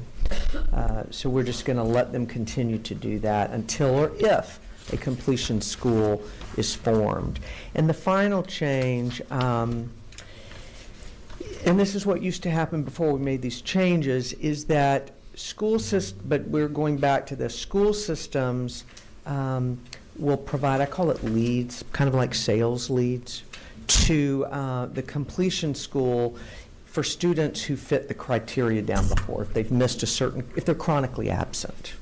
So we're just going to let them continue to do that until or if a completion school is formed. And the final change, and this is what used to happen before we made these changes, is that but we're going back to this, school systems will provide, I call it leads, kind of like sales leads, to the completion school for students who fit the criteria down before. If they've missed if they're chronically absent,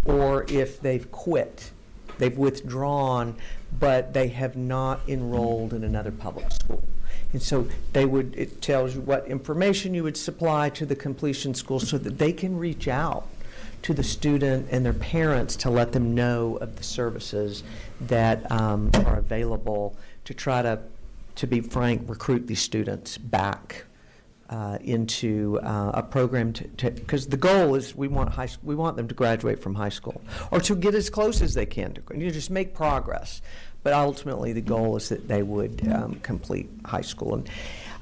or if they've quit, they've withdrawn, but they have not enrolled in another public school. And so it tells you what information you would supply to the completion school so that they can reach out to the student and their parents to let them know of the services that are available to try to be frank, recruit these students back into a program because the goal is we want them to graduate from high school or to get as close as they can to just make progress. But ultimately, the goal is that they would complete high school.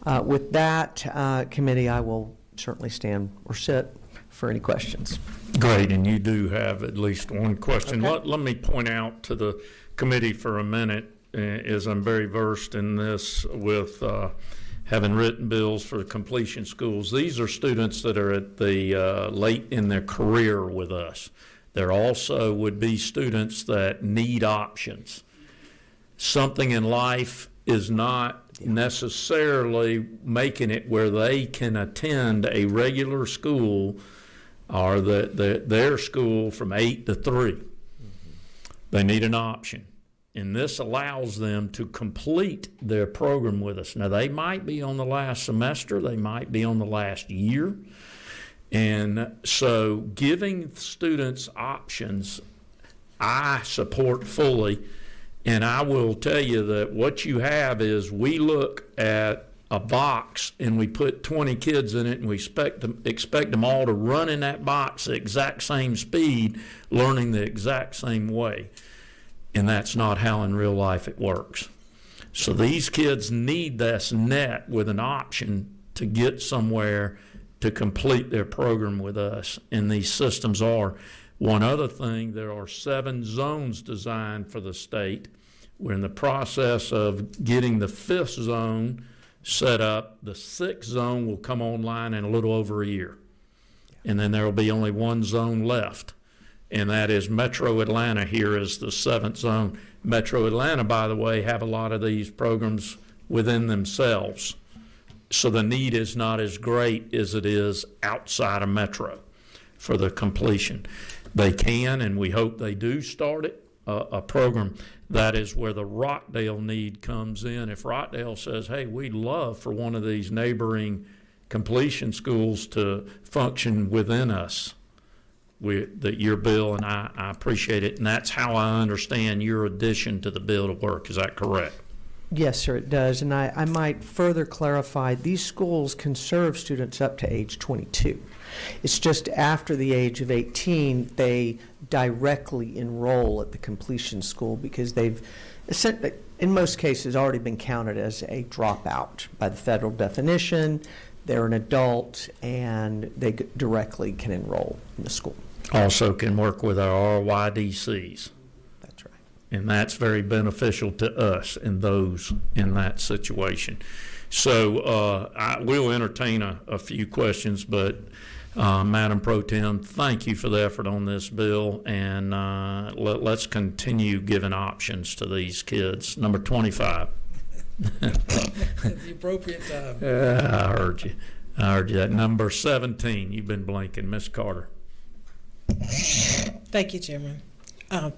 And with that committee, I will certainly stand or sit for any questions. Great, and you do have at least one question. Okay. Let me point out to the committee for a minute, as I'm very versed in this with having written bills for completion schools. These are students that are at the late in their career with us. There also would be students that need options. Something in life is not necessarily making it where they can attend a regular school or their school from 8 to 3. They need an option. And this allows them to complete their program with us. Now, they might be on the last semester. They might be on the last year. And so giving students options, I support fully. And I will tell you that what you have is we look at a box and we put 20 kids in it and we expect them all to run in that box the exact same speed, learning the exact same way. And that's not how in real life it works. So these kids need this net with an option to get somewhere to complete their program with us. And these systems are. One other thing, there are 7 zones designed for the state. We're in the process of getting the 5th zone set up. The 6th zone will come online in a little over a year. And then there will be only 1 zone left. And that is Metro Atlanta here is the 7th zone. Metro Atlanta, by the way, have a lot of these programs within themselves. So the need is not as great as it is outside of Metro for the completion. They can, and we hope they do start it, a program. That is where the Rockdale need comes in. If Rockdale says, hey, we'd love for one of these neighboring completion schools to function within us, your bill, and I appreciate it. And that's how I understand your addition to the bill to work. Is that correct? Yes, sir, it does. And I might further clarify, these schools can serve students up to age 22. It's just after the age of 18, they directly enroll at the completion school because they've, in most cases, already been counted as a dropout by the federal definition. They're an adult, and they directly can enroll in the school. Also can work with our RYDCs. That's right. And that's very beneficial to us in that situation. So I will entertain a few questions, but Madam Pro Tem, thank you for the effort on this bill, and let's continue giving options to these kids. Number 25. The appropriate time. I heard you. That number 17. You've been blinking, Miss Carter. Thank you, Chairman.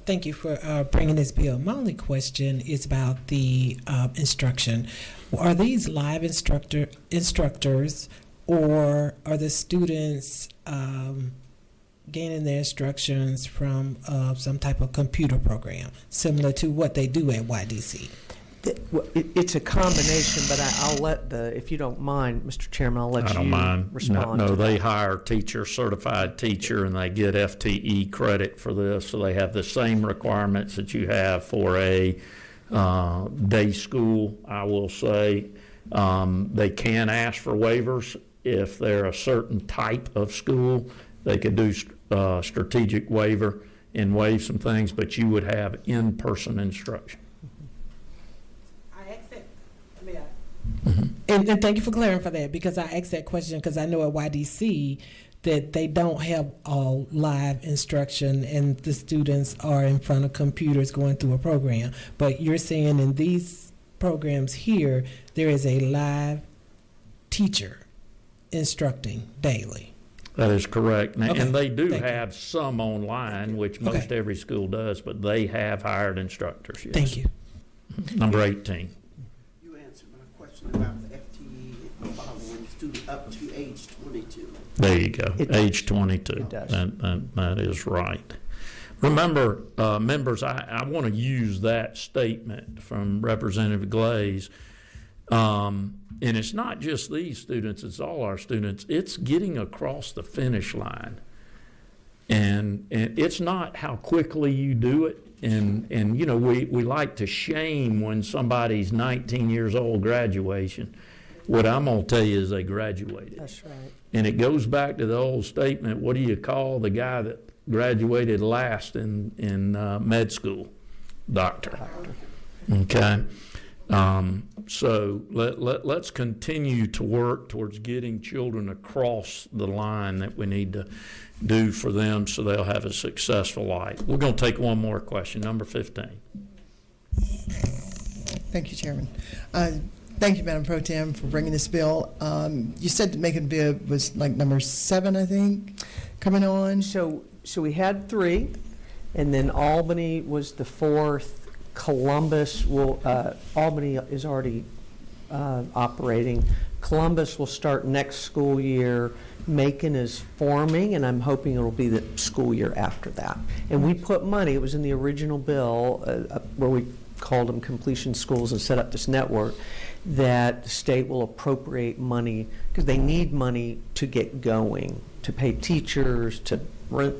Thank you for bringing this bill. My only question is about the instruction. Are these live instructors, or are the students gaining their instructions from some type of computer program, similar to what they do at YDC? It's a combination, but I'll let if you don't mind, Mr. Chairman, I'll let you I don't mind. respond. No, to they that. hire a certified teacher, and they get FTE credit for this, so they have the same requirements that you have for a day school, I will say. They can ask for waivers if they're a certain type of school. They could do strategic waiver and waive some things, but you would have in-person instruction. And thank you for clarifying that, because I asked that question because I know at YDC that they don't have all live instruction and the students are in front of computers going through a program. But you're saying in these programs here, there is a live teacher instructing daily. That is correct. And, Okay. and they do Thank you. have some online, which most every school does, but they have hired instructors, yes. Thank you. Number 18. You answered my question about the FTE following student up to age 22. There you go, age 22. It does. That is right. Remember, members, I want to use that statement from Representative Glaze. And it's not just these students, it's all our students. It's getting across the finish line. And it's not how quickly you do it. And you know, we like to shame when somebody's 19 years old graduation. What I'm going to tell you is they graduated. That's right. And it goes back to the old statement, what do you call the guy that graduated last in med school? Doctor. Okay? So let's continue to work towards getting children across the line that we need to do for them so they'll have a successful life. We're going to take one more question, number 15. Thank you, Chairman. Thank you, Madam Pro Tem, for bringing this bill. You said the making bid was like number 7, I think, coming on. So we had 3, and then Albany was the 4th. Columbus Albany is already operating. Columbus will start next school year. Macon is forming, and I'm hoping it'll be the school year after that. And we put money, it was in the original bill where we called them completion schools and set up this network, that the state will appropriate money because they need money to get going, to pay teachers, to rent.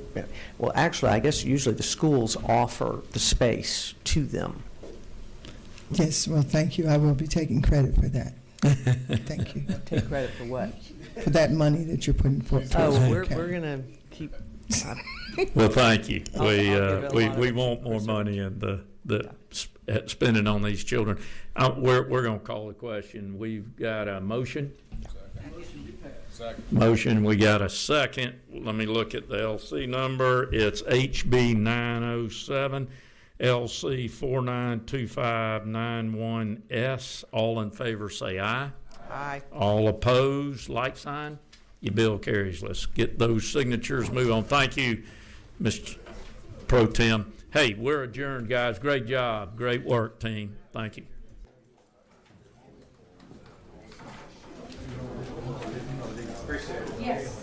Well, actually, I guess usually the schools offer the space to them. Yes, well, thank you. I will be taking credit for that. Thank you. Take credit for what? For that money that you're putting forth. We're going to keep. Well, thank you. I'll give it a lot We of want more money in the spending on these children. We're going to call the question. We've got a motion. Motion. We got a second. Let me look at the LC number. It's HB 907, LC 492591S. All in favor say aye. Aye. All opposed, like sign. Your bill carries. Let's get those signatures, move on. Thank you, Mr. Pro Tem. Hey, we're adjourned, guys. Great job. Great work, team. Thank you. Yes.